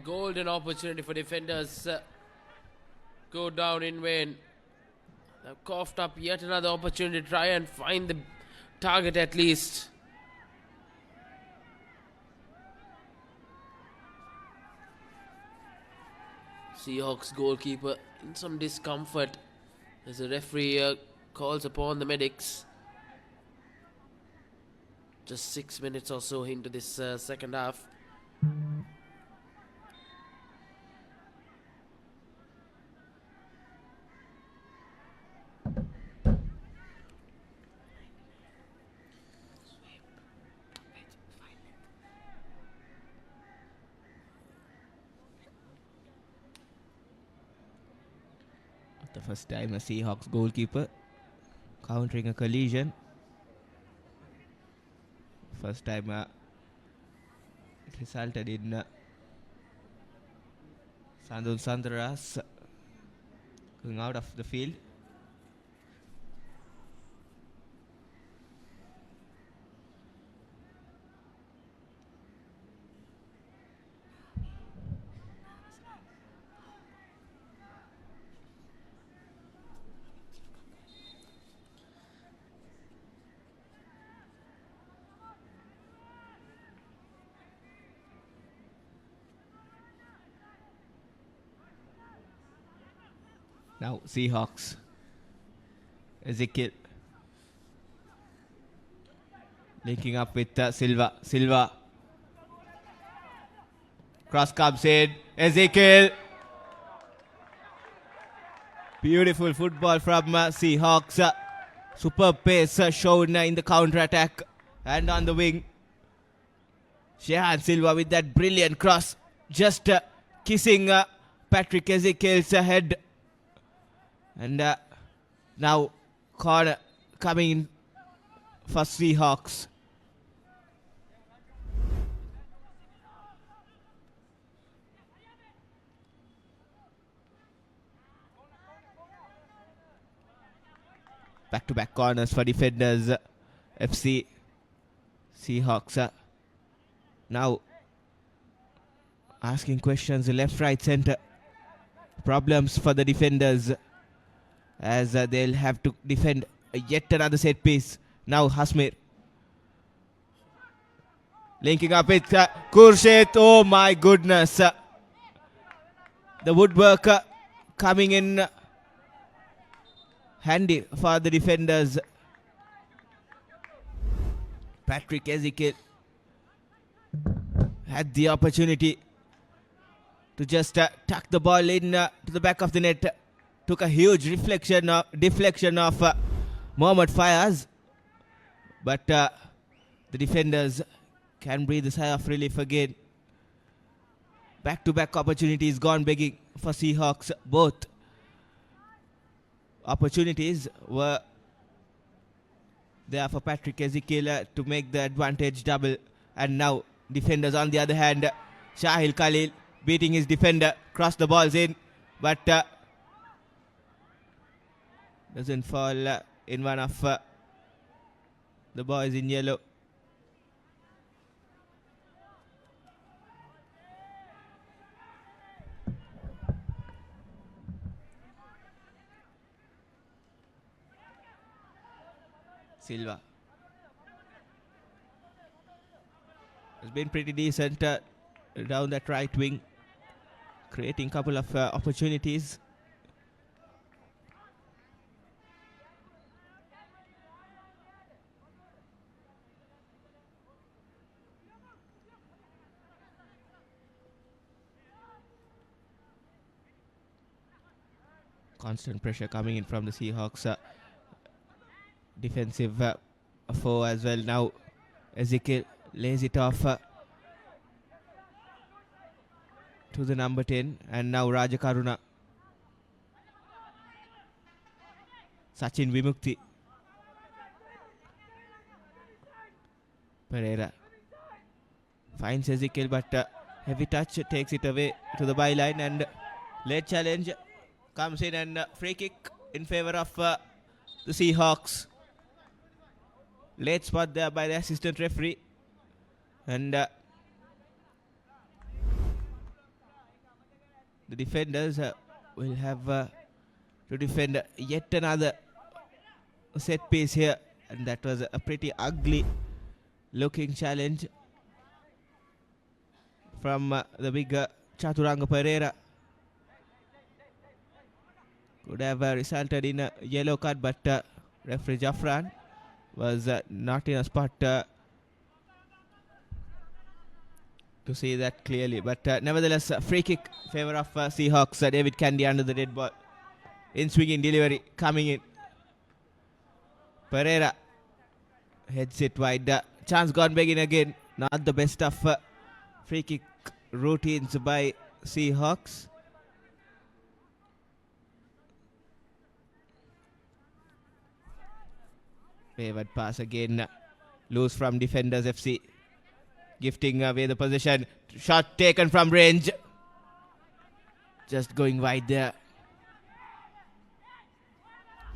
Golden opportunity for defenders. Go down in vain. They've coughed up yet another opportunity to try and find the target at least. Seahawks goalkeeper in some discomfort as the referee calls upon the medics. Just 6 minutes or so into this second half. The first time a Seahawks goalkeeper countering a collision. First time it resulted in Sandul Sandaras going out of the field. Now Seahawks. Ezekiel linking up with Silva. Silva. Cross comes in. Ezekiel. Beautiful football from Seahawks. Superb pace shown in the counter attack and on the wing. Shehan Silva with that brilliant cross. Just kissing Patrick Ezekiel's head. And now corner coming in for Seahawks. Back-to-back corners for defenders. FC Seahawks now asking questions left, right, center. Problems for the defenders, as they'll have to defend yet another set piece. Now Hasmir linking up with Khurshid. Oh my goodness. The woodwork coming in handy for the defenders. Patrick Ezekiel had the opportunity to just tuck the ball in to the back of the net. Took a huge deflection of Mohammad Fayaz. But the defenders can breathe a sigh of relief again. Back-to-back opportunities gone begging for Seahawks. Both opportunities were there for Patrick Ezekiel to make the advantage double. And now defenders on the other hand. Shahil Khalil beating his defender. Cross the balls in. But doesn't fall in one of the boys in yellow. Silva has been pretty decent down that right wing, creating a couple of opportunities. Constant pressure coming in from the Seahawks defensive foe as well. Now Ezekiel lays it off to the number 10, and now Rajakaruna. Sachin Vimukti. Pereira finds Ezekiel, but heavy touch takes it away to the byline and Late challenge comes in and free kick in favor of the Seahawks. Late spot there by the assistant referee. And the defenders will have to defend yet another set piece here. And that was a pretty ugly looking challenge from the big Chaturanga Pereira. Could have resulted in a yellow card, but referee Jaffran was not in a spot to see that clearly. But nevertheless, free kick in favor of Seahawks. David Candy under the dead ball. In swinging delivery coming in. Pereira heads it wide. Chance gone begging again. Not the best of free kick routines by Seahawks. Favored pass again. Loose from defenders FC. Gifting away the position. Shot taken from range. Just going wide there.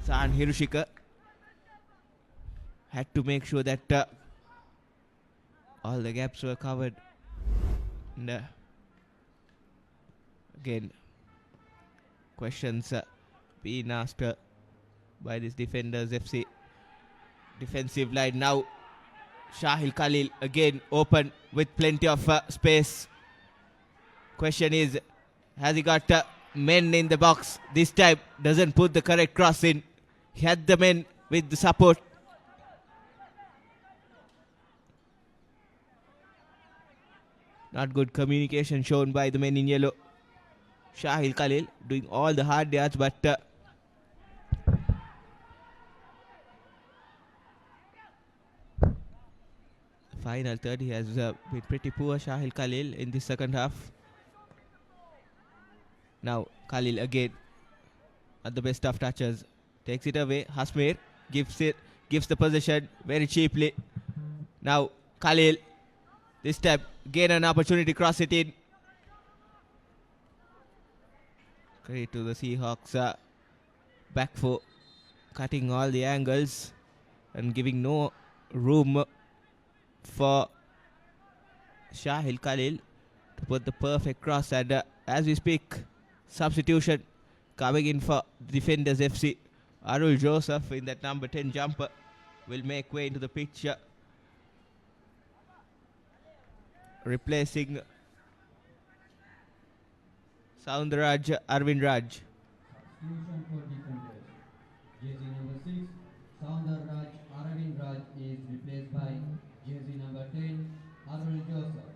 San Hiroshika had to make sure that all the gaps were covered. And again, questions being asked by this defenders FC defensive line. Now Shahil Khalil again open with plenty of space. Question is, has he got men in the box? This time doesn't put the correct cross in. He had the men with the support. Not good communication shown by the men in yellow. Shahil Khalil doing all the hard yards, but final third, he has been pretty poor, Shahil Khalil, in the second half. Now Khalil again at the best of touches. Takes it away. Hasmir gives the possession very cheaply. Now Khalil, this time gain an opportunity, cross it in. Credit to the Seahawks back four, cutting all the angles and giving no room for Shahil Khalil to put the perfect cross. And as we speak, substitution coming in for defenders FC. Arul Joseph in that number 10 jumper will make way into the pitch, replacing Soundaraj Arvind Raj. Substitution for defenders. Jersey number 6, Soundaraj Arvind Raj is replaced by jersey number 10, Arul Joseph.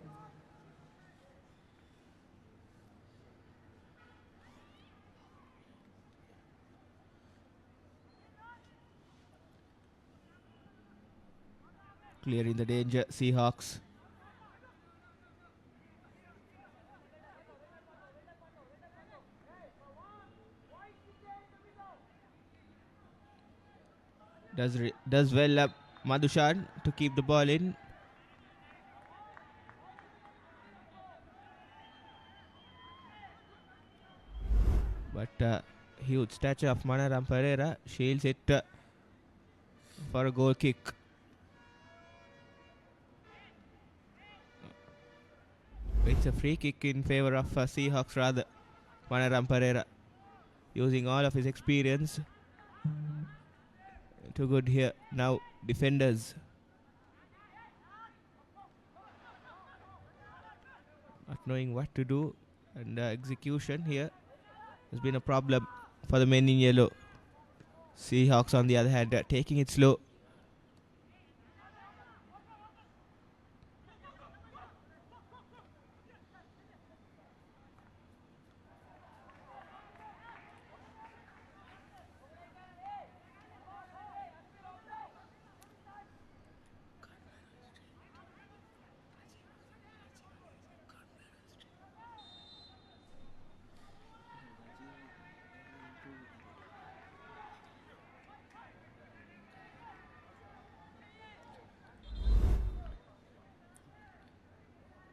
Clearing the danger, Seahawks. Does well Madhushan to keep the ball in. But huge stature of Manaram Pereira shields it for a goal kick. It's a free kick in favor of Seahawks rather. Manaram Pereira using all of his experience. Too good here. Now defenders. Not knowing what to do, and execution here has been a problem for the men in yellow. Seahawks on the other hand taking it slow.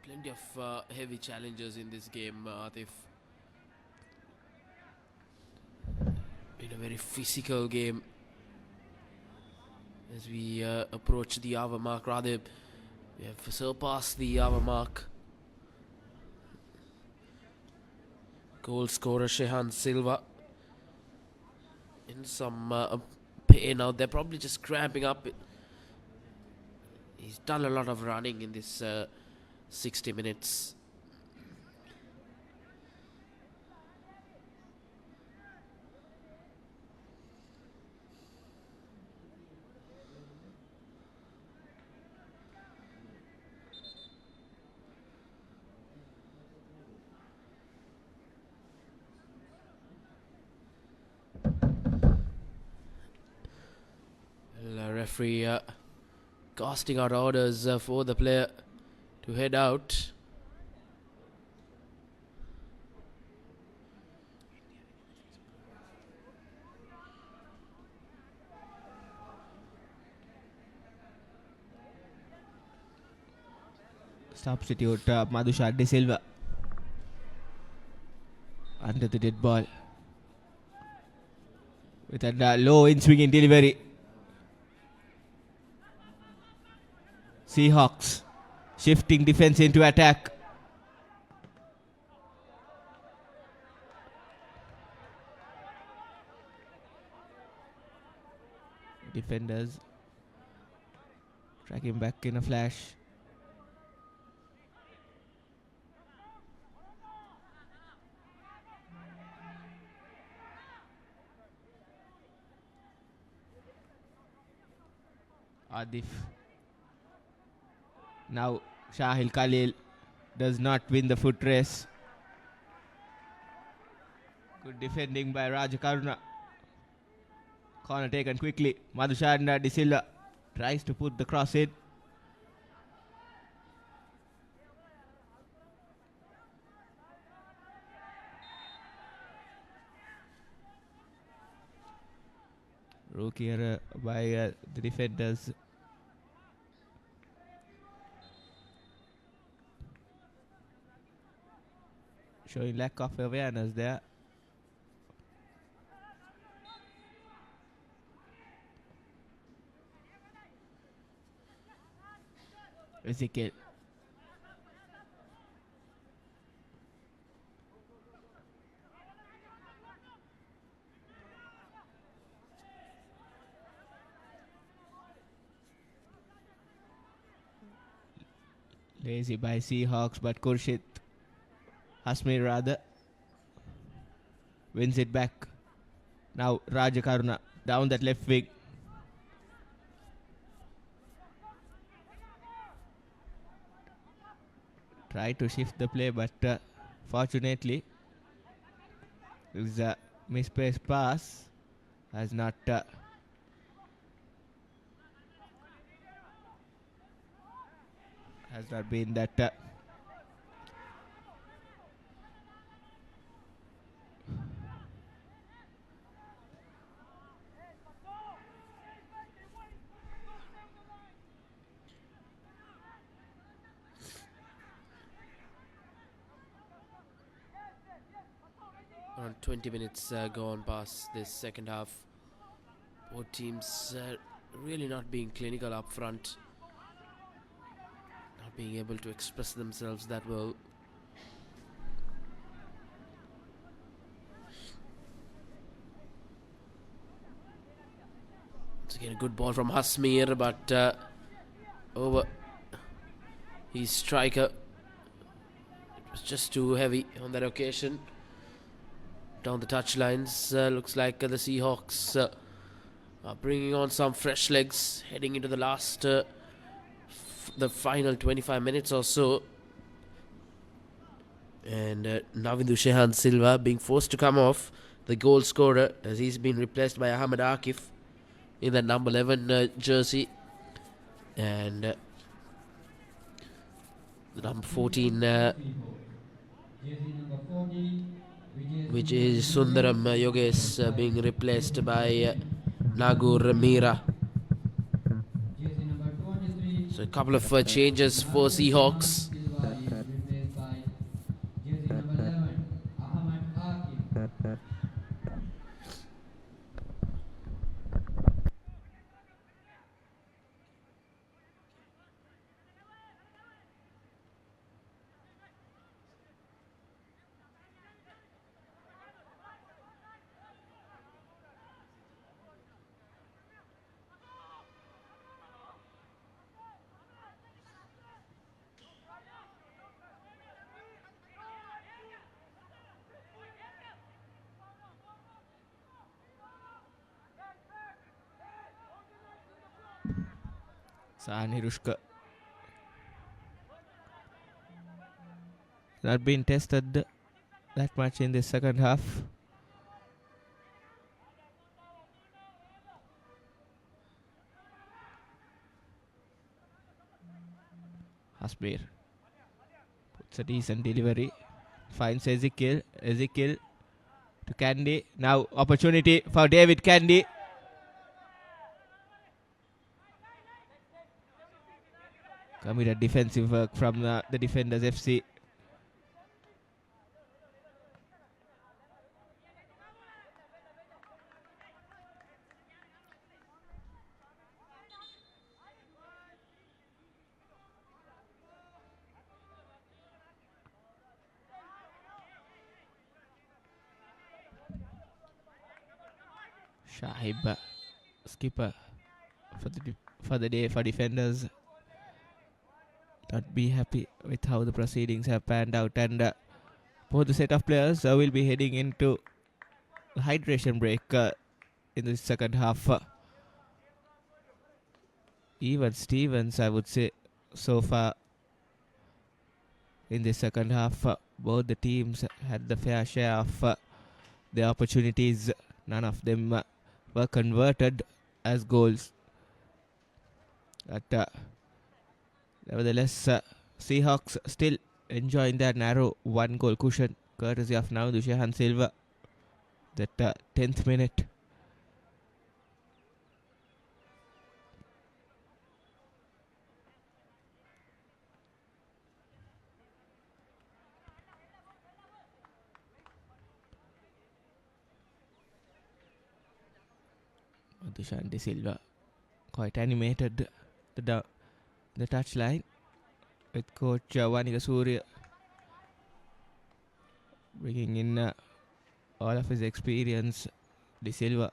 Plenty of heavy challenges in this game, Atif. Been a very physical game as we approach the hour mark. Rather, we have surpassed the hour mark. Goal scorer Shehan Silva in some pain out there, probably just cramping up. He's done a lot of running in this 60 minutes. The referee casting out orders for the player to head out. Substitute Madhushar De Silva under the dead ball with a low in-swinging delivery. Seahawks shifting defense into attack. Defenders tracking back in a flash. Adif. Now Shahil Khalil does not win the foot race. Good defending by Raja Karuna. Corner taken quickly. Madhushar De Silva tries to put the cross in. Rookie error by the defenders. Showing lack of awareness there. Ezekiel. Lazy by Seahawks, but Khurshid Hasmi rather wins it back. Now Raja Karuna down that left wing. Try to shift the play, but fortunately this misplaced pass has not been that Around 20 minutes gone past this second half. Both teams really not being clinical up front. Not being able to express themselves that well. Once again a good ball from Hasmir, but over his striker. It was just too heavy on that occasion. Down the touchlines, looks like the Seahawks are bringing on some fresh legs, heading into the last, the final 25 minutes or so. And Navindu Shehan Silva being forced to come off, the goal scorer, as he's been replaced by Ahmed Akif in the number 11 jersey. And the number 14, which is Sundaram Yogesh, being replaced by Nagur Mira. So a couple of changes for Seahawks. Sanirushka not been tested that much in the second half. Hasbir puts a decent delivery, finds Ezekiel to Candy. Now opportunity for David Candy. Committed defensive work from the defenders FC. Shahib, skipper for the day for defenders. Not be happy with how the proceedings have panned out, and both the set of players will be heading into the hydration break in the second half. Even Stevens, I would say, so far in the second half, both the teams had the fair share of the opportunities. None of them were converted as goals. But nevertheless, Seahawks still enjoying their narrow 1-goal cushion, courtesy of now Dushahan Silva. That 10th minute. Dushan De Silva quite animated the touchline with coach Vanika Surya bringing in all of his experience. De Silva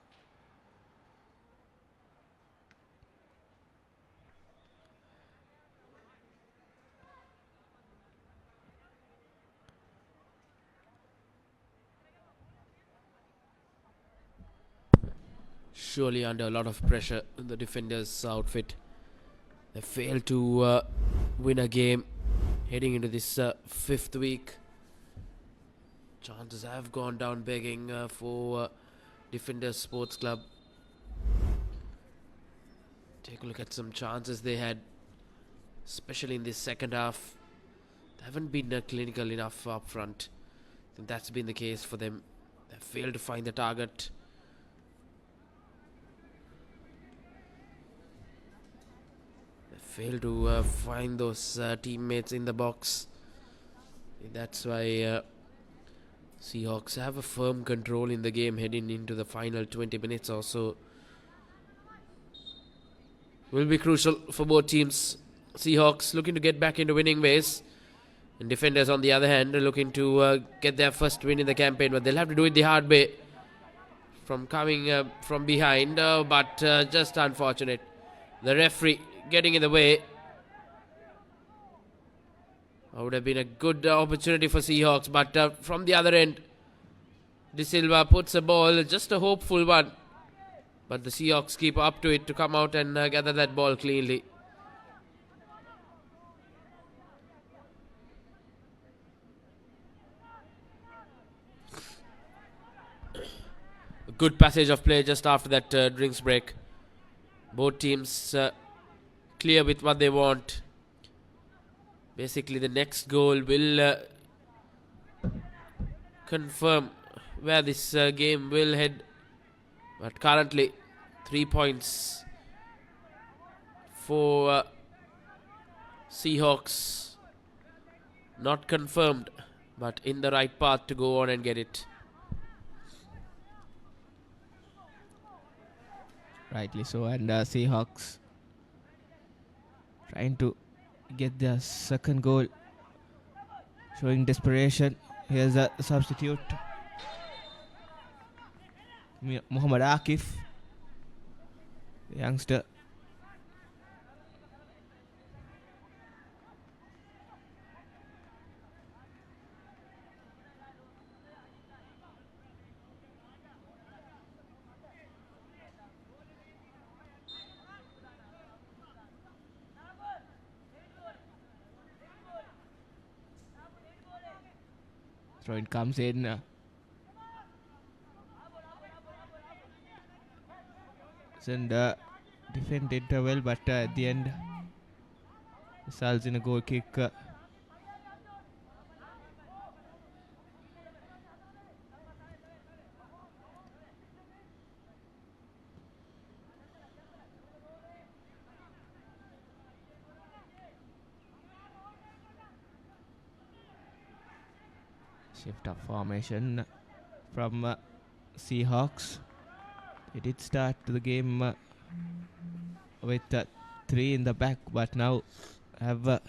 surely under a lot of pressure in the defenders' outfit. They failed to win a game heading into this 5th week. Chances have gone down begging for Defenders Sports Club. Take a look at some chances they had, especially in this second half. They haven't been clinical enough up front. I think that's been the case for them. They failed to find the target. They failed to find those teammates in the box. That's why Seahawks have a firm control in the game heading into the final 20 minutes or so. Will be crucial for both teams. Seahawks looking to get back into winning ways, and defenders on the other hand are looking to get their first win in the campaign, but they'll have to do it the hard way from coming from behind, but just unfortunate. The referee getting in the way. Would have been a good opportunity for Seahawks, but from the other end, De Silva puts a ball, just a hopeful one, but the Seahawks keep up to it to come out and gather that ball cleanly. A good passage of play just after that drinks break. Both teams clear with what they want. Basically, the next goal will confirm where this game will head. But currently, 3 points for Seahawks. Not confirmed, but in the right path to go on and get it. Rightly so, and Seahawks trying to get their second goal, showing desperation. Here's a substitute, Muhammad Akif, the youngster. throw in comes in. And defend interval, but at the end results in a goal kick. Shift of formation from Seahawks. They did start the game with 3 in the back, but now have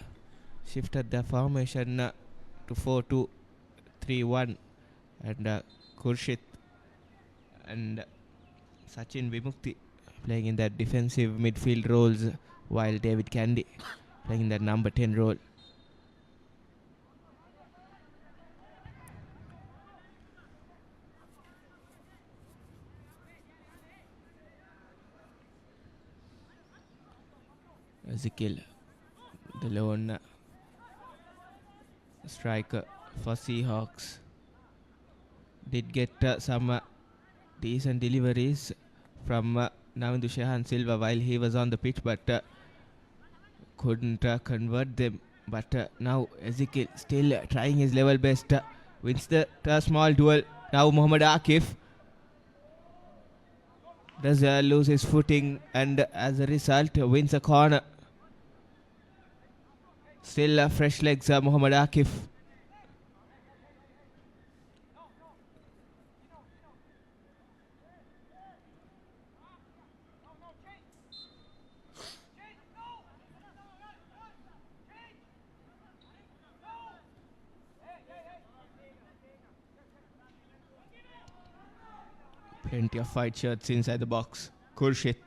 shifted their formation to 4-2-3-1, and Khurshid and Sachin Vimukti playing in that defensive midfield roles, while David Candy playing in that number 10 role. Ezekiel, the lone striker for Seahawks, did get some decent deliveries from Navindu Shehan Silva while he was on the pitch, but couldn't convert them. But now Ezekiel still trying his level best, wins the small duel. Now Muhammad Akif does lose his footing, and as a result wins a corner. Still fresh legs, Muhammad Akif. Plenty of fight shirts inside the box. Khurshid,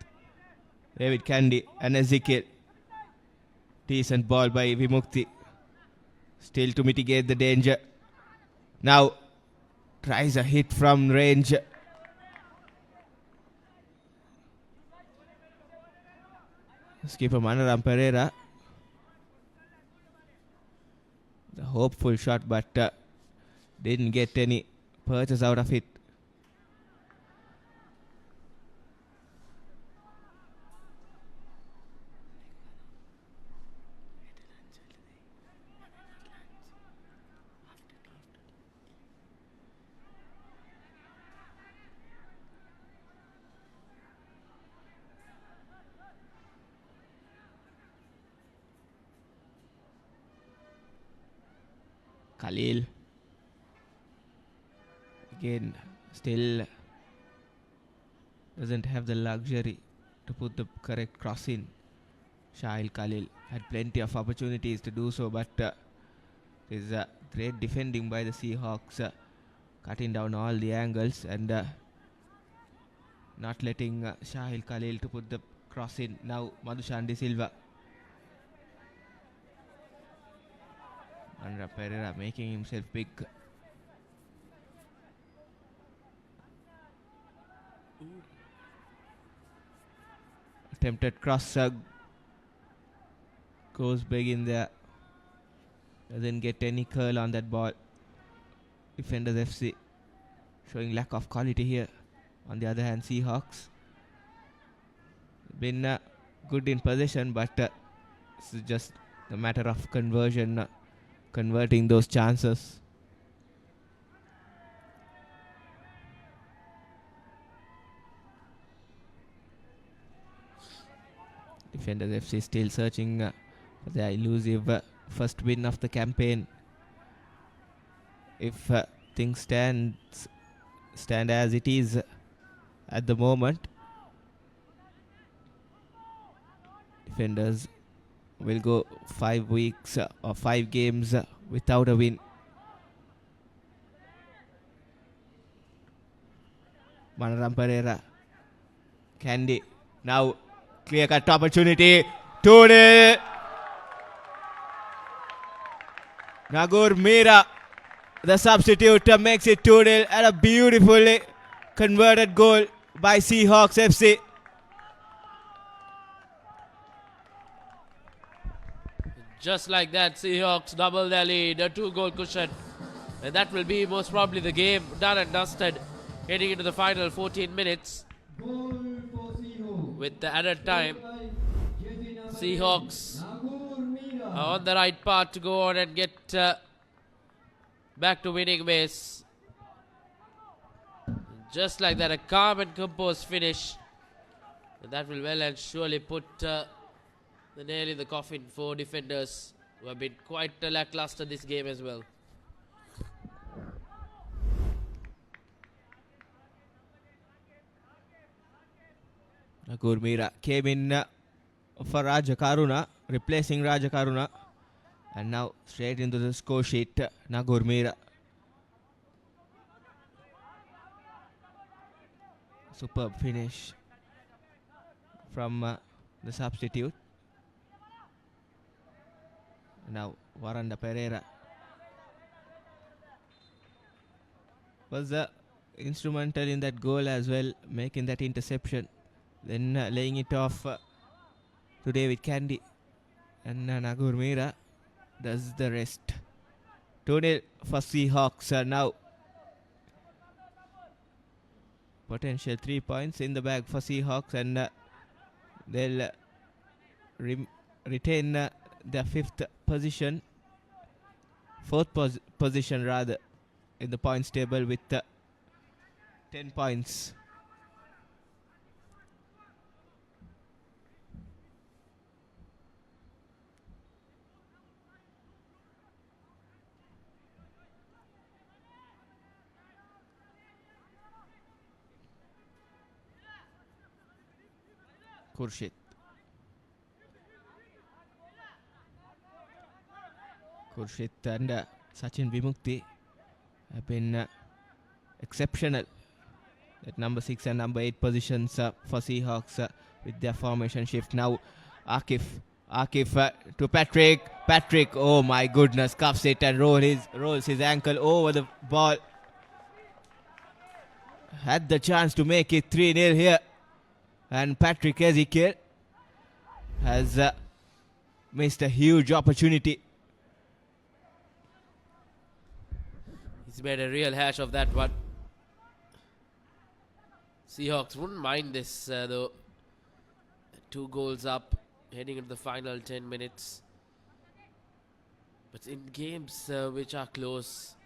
David Candy and Ezekiel. Decent ball by Vimukti. Still to mitigate the danger. Now tries a hit from range. Skipper Manaram Pereira. The hopeful shot, but didn't get any purchase out of it. Khalil again still doesn't have the luxury to put the correct cross in. Shahil Khalil had plenty of opportunities to do so, but there's great defending by the Seahawks, cutting down all the angles and not letting Shahil Khalil to put the cross in. Now Madhushan De Silva. Andra Pereira making himself big. Attempted cross goes big in there. Doesn't get any curl on that ball. Defenders FC showing lack of quality here. On the other hand, Seahawks been good in possession, but this is just a matter of conversion. Converting those chances. Defenders FC still searching for their elusive first win of the campaign. If things stand as it is at the moment, defenders will go 5 weeks or 5 games without a win. Manaram Pereira. Candy. Now clear cut opportunity. 2-0. Nagur Mira, the substitute, makes it 2-0 and a beautifully converted goal by Seahawks FC. Just like that, Seahawks double their lead, a 2-goal cushion And that will be most probably the game done and dusted heading into the final 14 minutes. With the added time, Seahawks are on the right path to go on and get back to winning ways. Just like that, a calm and composed finish. And that will well and surely put the nail in the coffin for defenders who have been quite lackluster this game as well. Gurmira came in for Raja Karuna, replacing Raja Karuna. And now straight into the score sheet, Nagurmira. Superb finish from the substitute. Now Waranda Pereira was instrumental in that goal as well, making that interception. Then laying it off to David Candy. And Nagurmira does the rest. 2-0 for Seahawks now. Potential 3 points in the bag for Seahawks, and they'll retain their fourth position rather, in the points table with 10 points. Khurshid. Khurshid and Sachin Vimukti have been exceptional at number 6 and number 8 positions for Seahawks with their formation shift. Now Akif to Patrick. Patrick, oh my goodness, cuffs it and rolls his ankle over the ball. Had the chance to make it 3-0 here. And Patrick Ezekiel has missed a huge opportunity. He's made a real hash of that one. Seahawks wouldn't mind this though. 2 goals up, heading into the final 10 minutes. But in games which are close,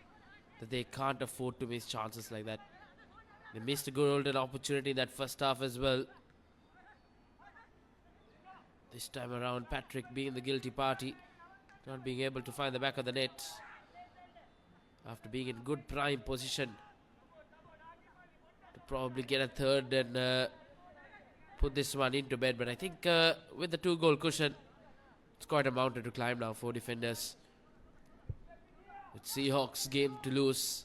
that they can't afford to miss chances like that. They missed a golden opportunity in that first half as well. This time around, Patrick being the guilty party, not being able to find the back of the net after being in good prime position to probably get a third and put this one into bed. But I think with the 2-goal cushion, it's quite a mountain to climb now for defenders. With Seahawks game to lose.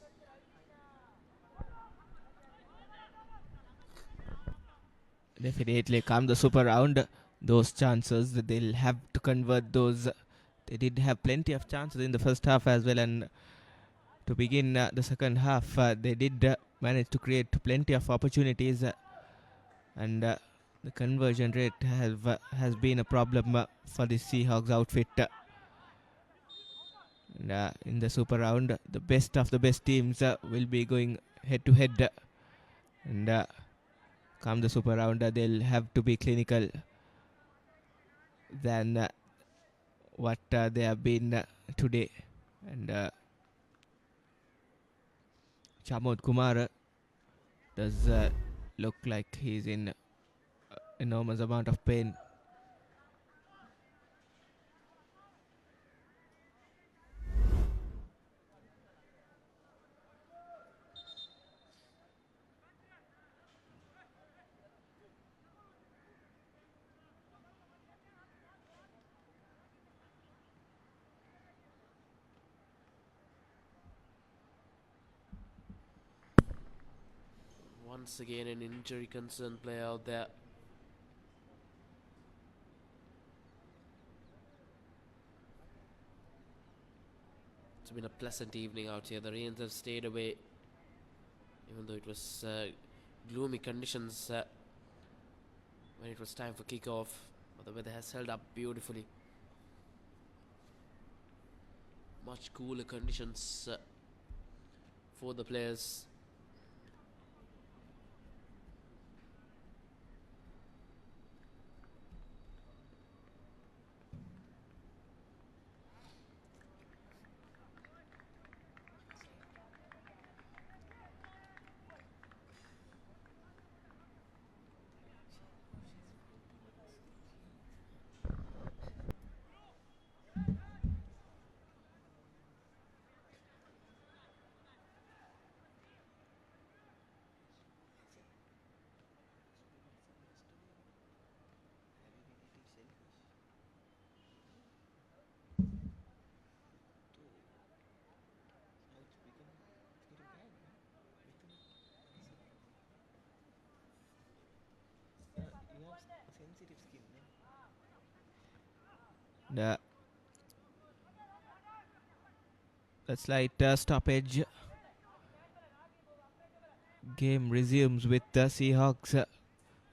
Definitely come the super round. Those chances, they'll have to convert those. They did have plenty of chances in the first half as well, and to begin the second half, they did manage to create plenty of opportunities, and the conversion rate has been a problem for the Seahawks outfit. And in the super round, the best of the best teams will be going head to head, and come the super round, they'll have to be clinical than what they have been today. And Chamod Kumar does look like he's in enormous amount of pain. Once again, an injury concern player out there. It's been a pleasant evening out here. The rains have stayed away, even though it was gloomy conditions when it was time for kickoff. But the weather has held up beautifully. Much cooler conditions for the players. The slight stoppage. Game resumes with the Seahawks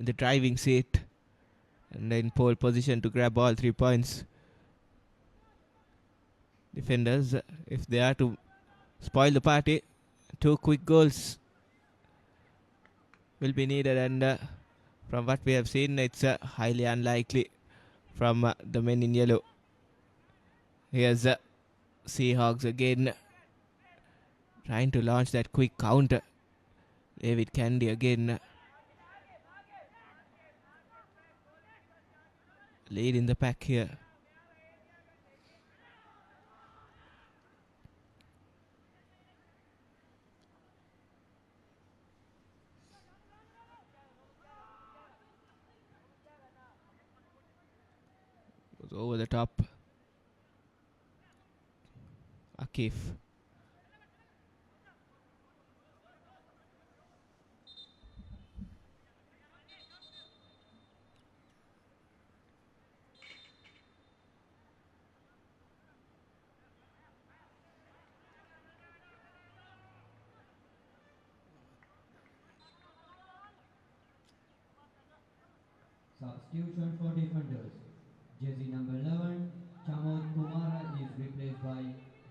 in the driving seat and in pole position to grab all 3 points. Defenders, if they are to spoil the party, 2 quick goals will be needed, and from what we have seen, it's highly unlikely from the men in yellow. Here's Seahawks again trying to launch that quick counter. David Candy again lead in the pack here. Goes over the top. Akif. Substitution for defenders. Jersey number 11, Chamod Kumara is replaced by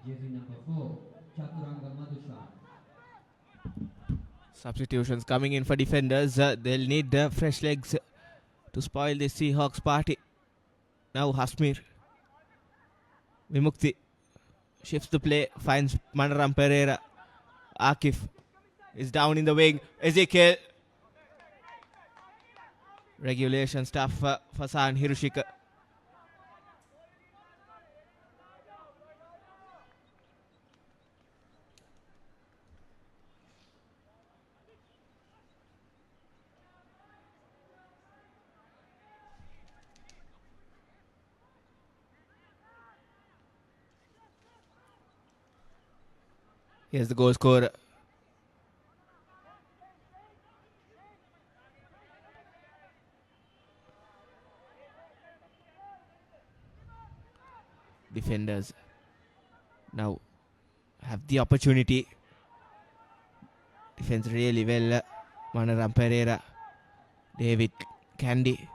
jersey number 4, Chaturanga Madhushan. Substitutions coming in for defenders. They'll need fresh legs to spoil the Seahawks party. Now Hasmir. Vimukti shifts the play, finds Manaram Pereira. Akif is down in the wing. Ezekiel. Regulation stuff for San Hiroshika. Here's the goal scorer. Defenders now have the opportunity. Defends really well. Manaram Pereira. David Candy.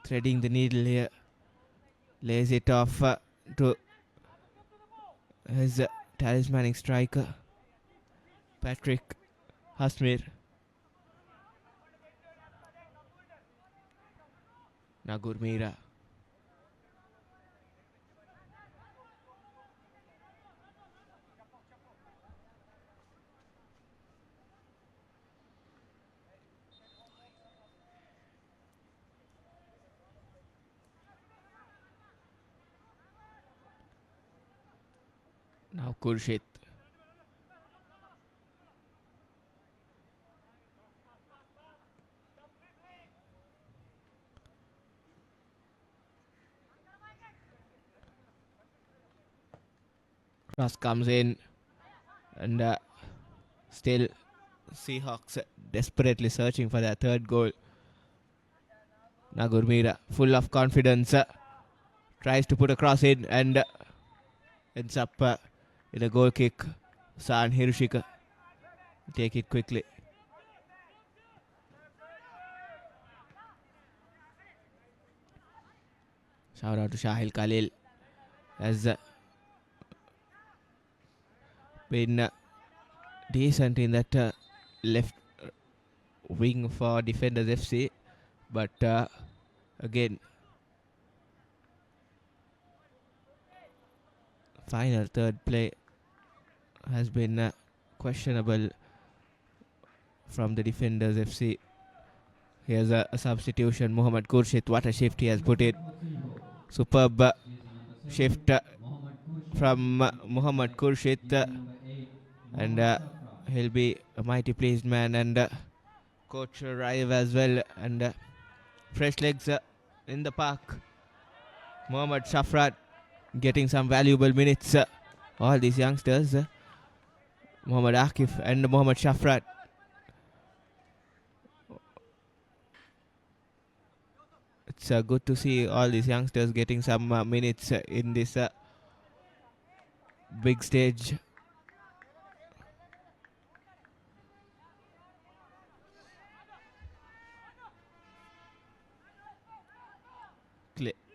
Threading the needle here. Lays it off to his talismanic striker, Patrick Hasmir. Nagurmira. Now Kurshit. Cross comes in, and still Seahawks desperately searching for their third goal. Nagurmira, full of confidence, tries to put a cross in and ends up in a goal kick. San Hiroshika take it quickly. Shout out to Shahil Khalil has been decent in that left wing for Defenders FC, but again, final third play has been questionable from the Defenders FC. Here's a substitution. Mohammad Khurshid, what a shift he has put in. Superb shift from Mohammad Khurshid, and he'll be a mighty pleased man. And coach arrive as well, and fresh legs in the park. Mohammad Shafrat getting some valuable minutes. All these youngsters, Mohammad Akif and Mohammad Shafrat. It's good to see all these youngsters getting some minutes in this big stage.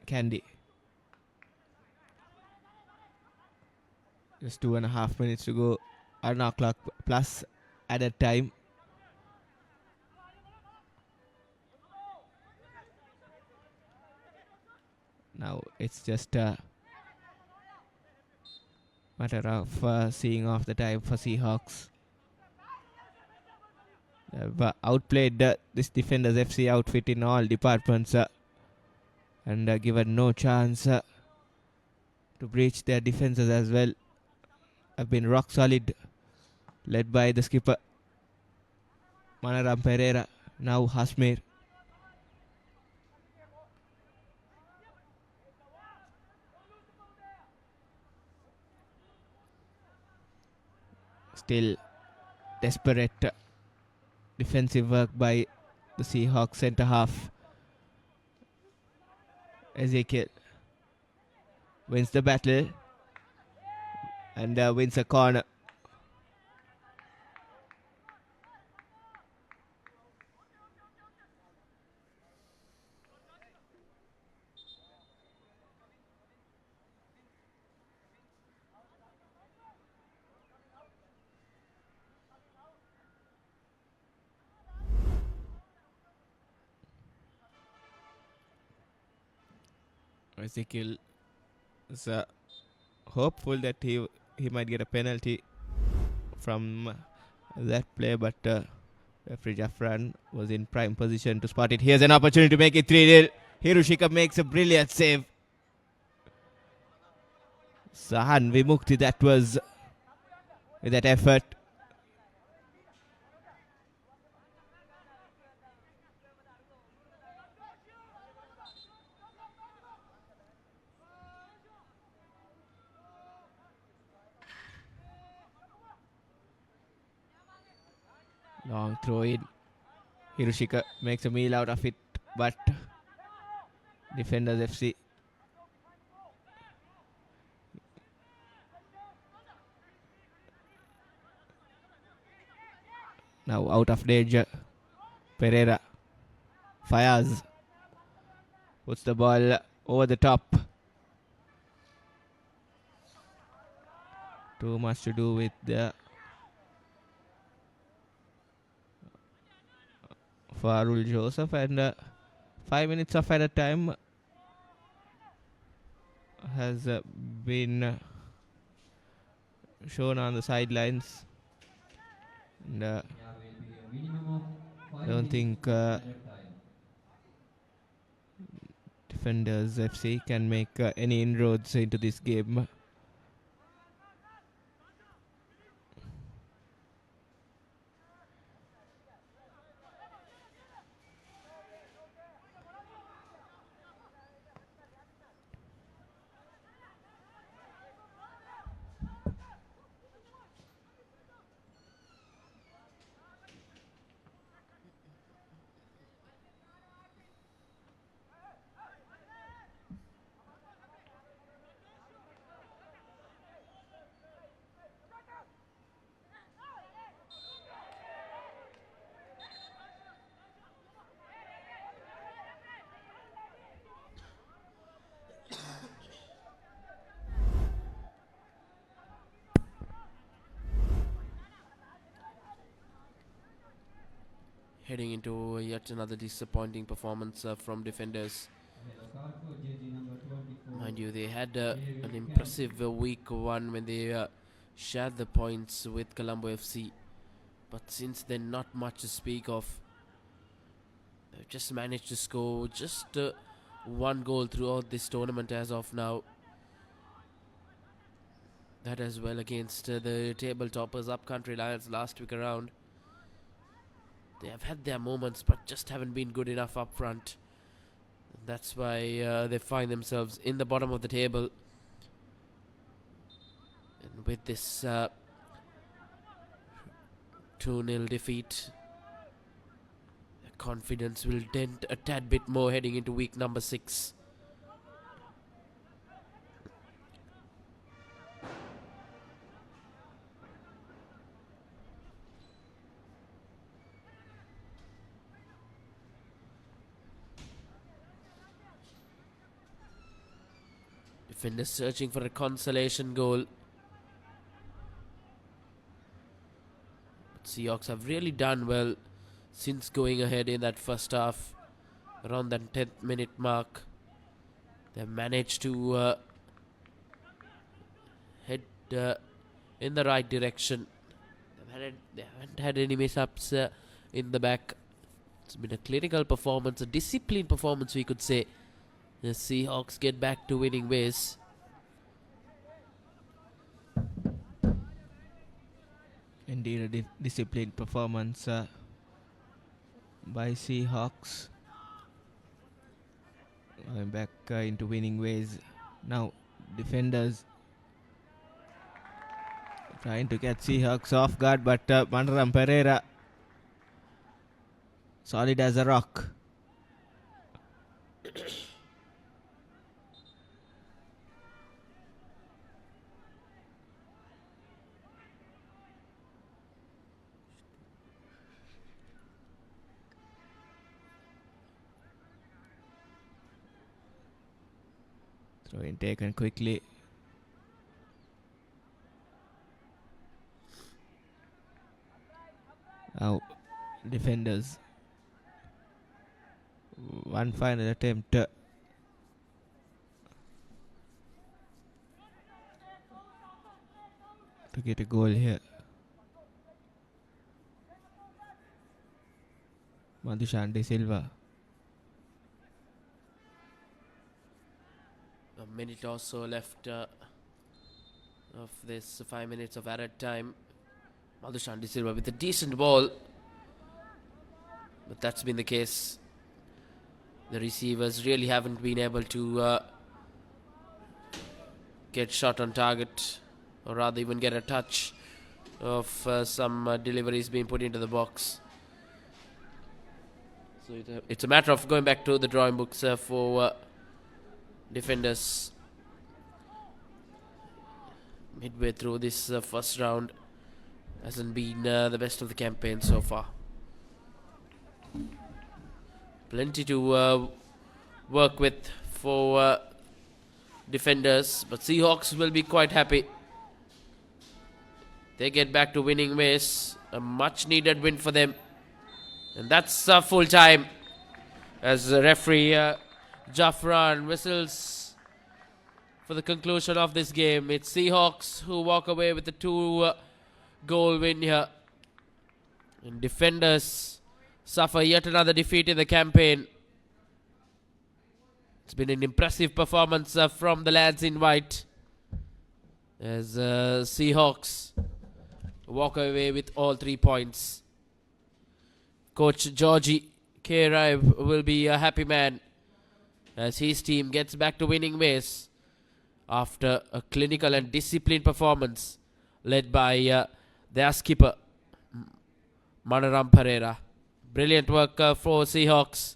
Candy. Just 2.5 minutes to go. On our clock plus added time. Now it's just a matter of seeing off the time for Seahawks. They've outplayed this Defenders FC outfit in all departments and given no chance to breach their defenses as well. Have been rock solid, led by the skipper Manaram Pereira. Now Hasmir. Still desperate defensive work by the Seahawks centre half. Ezekiel wins the battle and wins a corner. Ezekiel is hopeful that he might get a penalty from that play, but referee Jaffran was in prime position to spot it. Here's an opportunity to make it 3-0. Hiroshika makes a brilliant save. Sahan Vimukti, that was with that effort. Long throw in. Hiroshika makes a meal out of it, but Defenders FC now out of danger. Pereira fires, puts the ball over the top. Too much to do with the Farul Joseph, and 5 minutes of added time has been shown on the sidelines. And I don't think Defenders FC can make any inroads into this game. heading into yet another disappointing performance from defenders. Mind you, they had an impressive week one when they shared the points with Colombo FC, but since then not much to speak of. They've just managed to score just one goal throughout this tournament as of now. That as well against the table toppers Upcountry Lions last week around. They have had their moments but just haven't been good enough up front. That's why they find themselves in the bottom of the table. And with this 2-0 defeat, their confidence will dent a tad bit more heading into week number 6. Defenders searching for a consolation goal. But Seahawks have really done well since going ahead in that first half. Around that 10th minute mark, they've managed to head in the right direction. They haven't had any mishap in the back. It's been a clinical performance, a disciplined performance we could say. The Seahawks get back to winning ways. Indeed, a disciplined performance by Seahawks. Going back into winning ways. Now, defenders trying to catch Seahawks off guard, but Manaram Pereira solid as a rock. Throw in taken quickly. Now, defenders. One final attempt. To get a goal here. Madhushan De Silva. A minute or so left of this 5 minutes of added time. Madhushan De Silva with a decent ball. But that's been the case. The receivers really haven't been able to get shot on target, or rather even get a touch of some deliveries being put into the box. So it's a matter of going back to the drawing books for defenders. Midway through this first round, hasn't been the best of the campaign so far. Plenty to work with for defenders, but Seahawks will be quite happy. They get back to winning ways. A much needed win for them. And that's full time as the referee Jafran whistles for the conclusion of this game. It's Seahawks who walk away with the 2-goal win here. And defenders suffer yet another defeat in the campaign. It's been an impressive performance from the lads in white as Seahawks walk away with all 3 points. Coach Georgie K. Rive will be a happy man as his team gets back to winning ways after a clinical and disciplined performance led by their skipper Manaram Pereira. Brilliant work for Seahawks.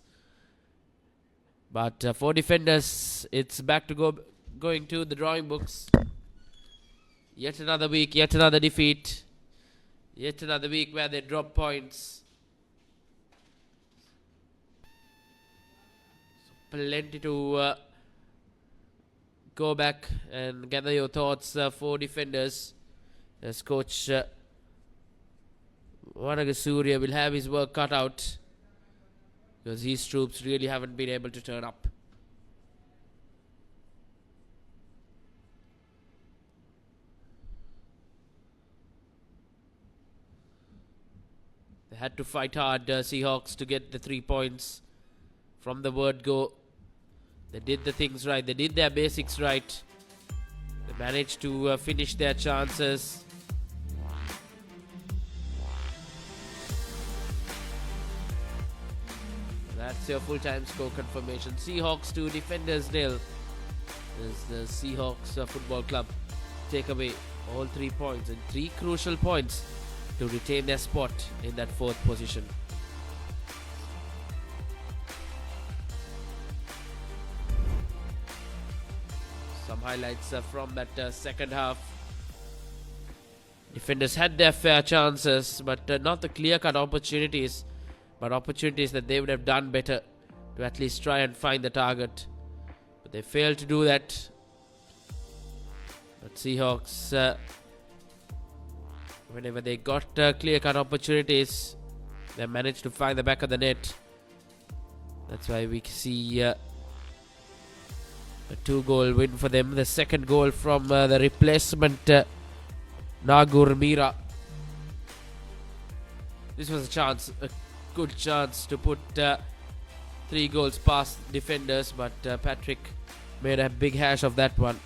But for defenders, it's back to going to the drawing books. Yet another week, yet another defeat. Yet another week where they drop points. So plenty to go back and gather your thoughts for defenders. As coach Surya will have his work cut out because his troops really haven't been able to turn up. They had to fight hard, Seahawks, to get the 3 points from the word go. They did the things right. They did their basics right. They managed to finish their chances. That's your full-time score confirmation. Seahawks 2, Defenders 0. As the Seahawks Football Club take away all 3 points and 3 crucial points to retain their spot in that 4th position. Some highlights from that second half. Defenders had their fair chances, but not the clear-cut opportunities, but opportunities that they would have done better to at least try and find the target. But they failed to do that. But Seahawks, whenever they got clear-cut opportunities, they managed to find the back of the net. That's why we see a 2-goal win for them. The second goal from the replacement Nagur Mira. This was a good chance to put 3 goals past defenders, but Patrick made a big hash of that one.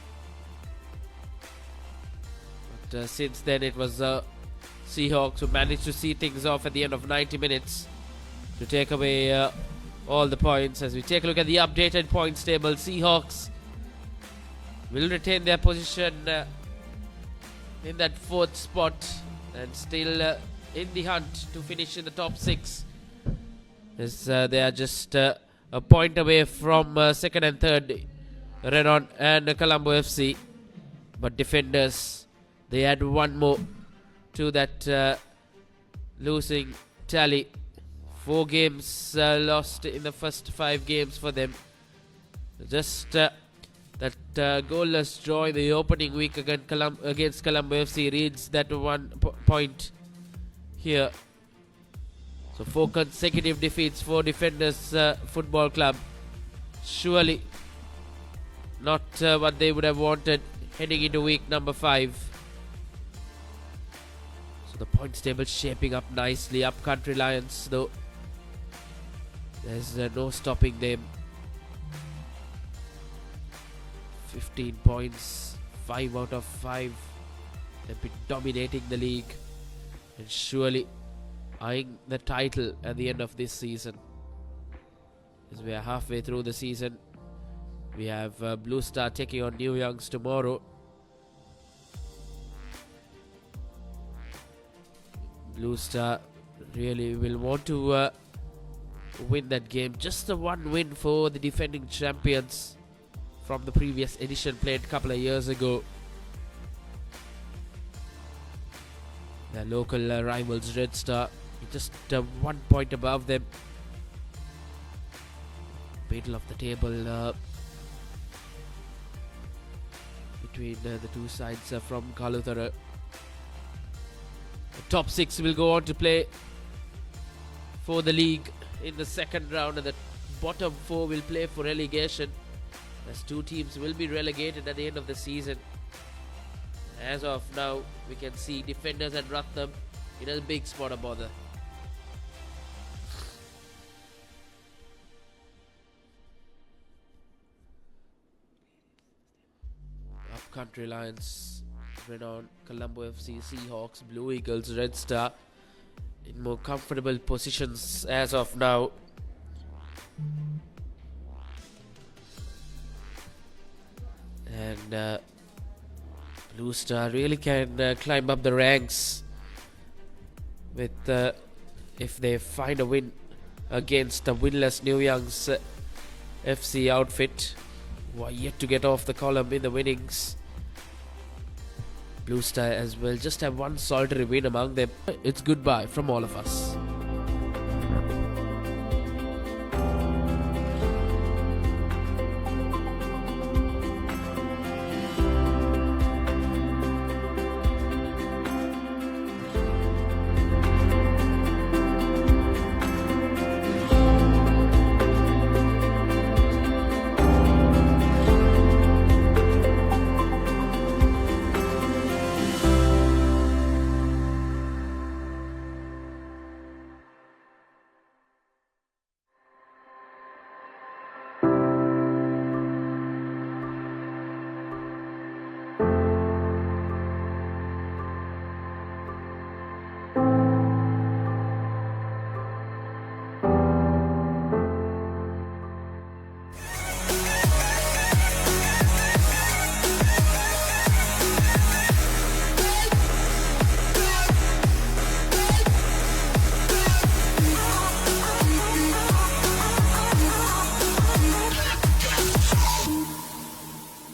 But since then it was Seahawks who managed to see things off at the end of 90 minutes to take away all the points. As we take a look at the updated points table, Seahawks will retain their position in that 4th spot and still in the hunt to finish in the top 6, as they are just a point away from 2nd and 3rd, Renon and Colombo FC. But Defenders, they had 1 more to that losing tally. 4 games lost in the first 5 games for them. Just that goalless draw in the opening week against Colombo FC reads that 1 point here. So 4 consecutive defeats for Defenders Football Club. Surely not what they would have wanted heading into week number 5. So the points table shaping up nicely. Upcountry Lions, though, there's no stopping them. 15 points, 5 out of 5. They've been dominating the league and surely eyeing the title at the end of this season. As we are halfway through the season, we have Blue Star taking on New Youngs tomorrow. Blue Star really will want to win that game. Just the 1 win for the defending champions from the previous edition, played a couple of years ago. Their local rivals Red Star just 1 point above them. Middle of the table between the 2 sides from Kaluthara. The top 6 will go on to play for the league in the 2nd round, and the bottom 4 will play for relegation, as 2 teams will be relegated at the end of the season. As of now, we can see Defenders and Rathnam in a big spot of bother. Upcountry Lions, Renon, Colombo FC, Seahawks, Blue Eagles, Red Star in more comfortable positions as of now. And Blue Star really can climb up the ranks with if they find a win against the winless New Youngs FC outfit, who are yet to get off the column in the winnings. Blue Star as well just have 1 solitary win among them. It's goodbye from all of us.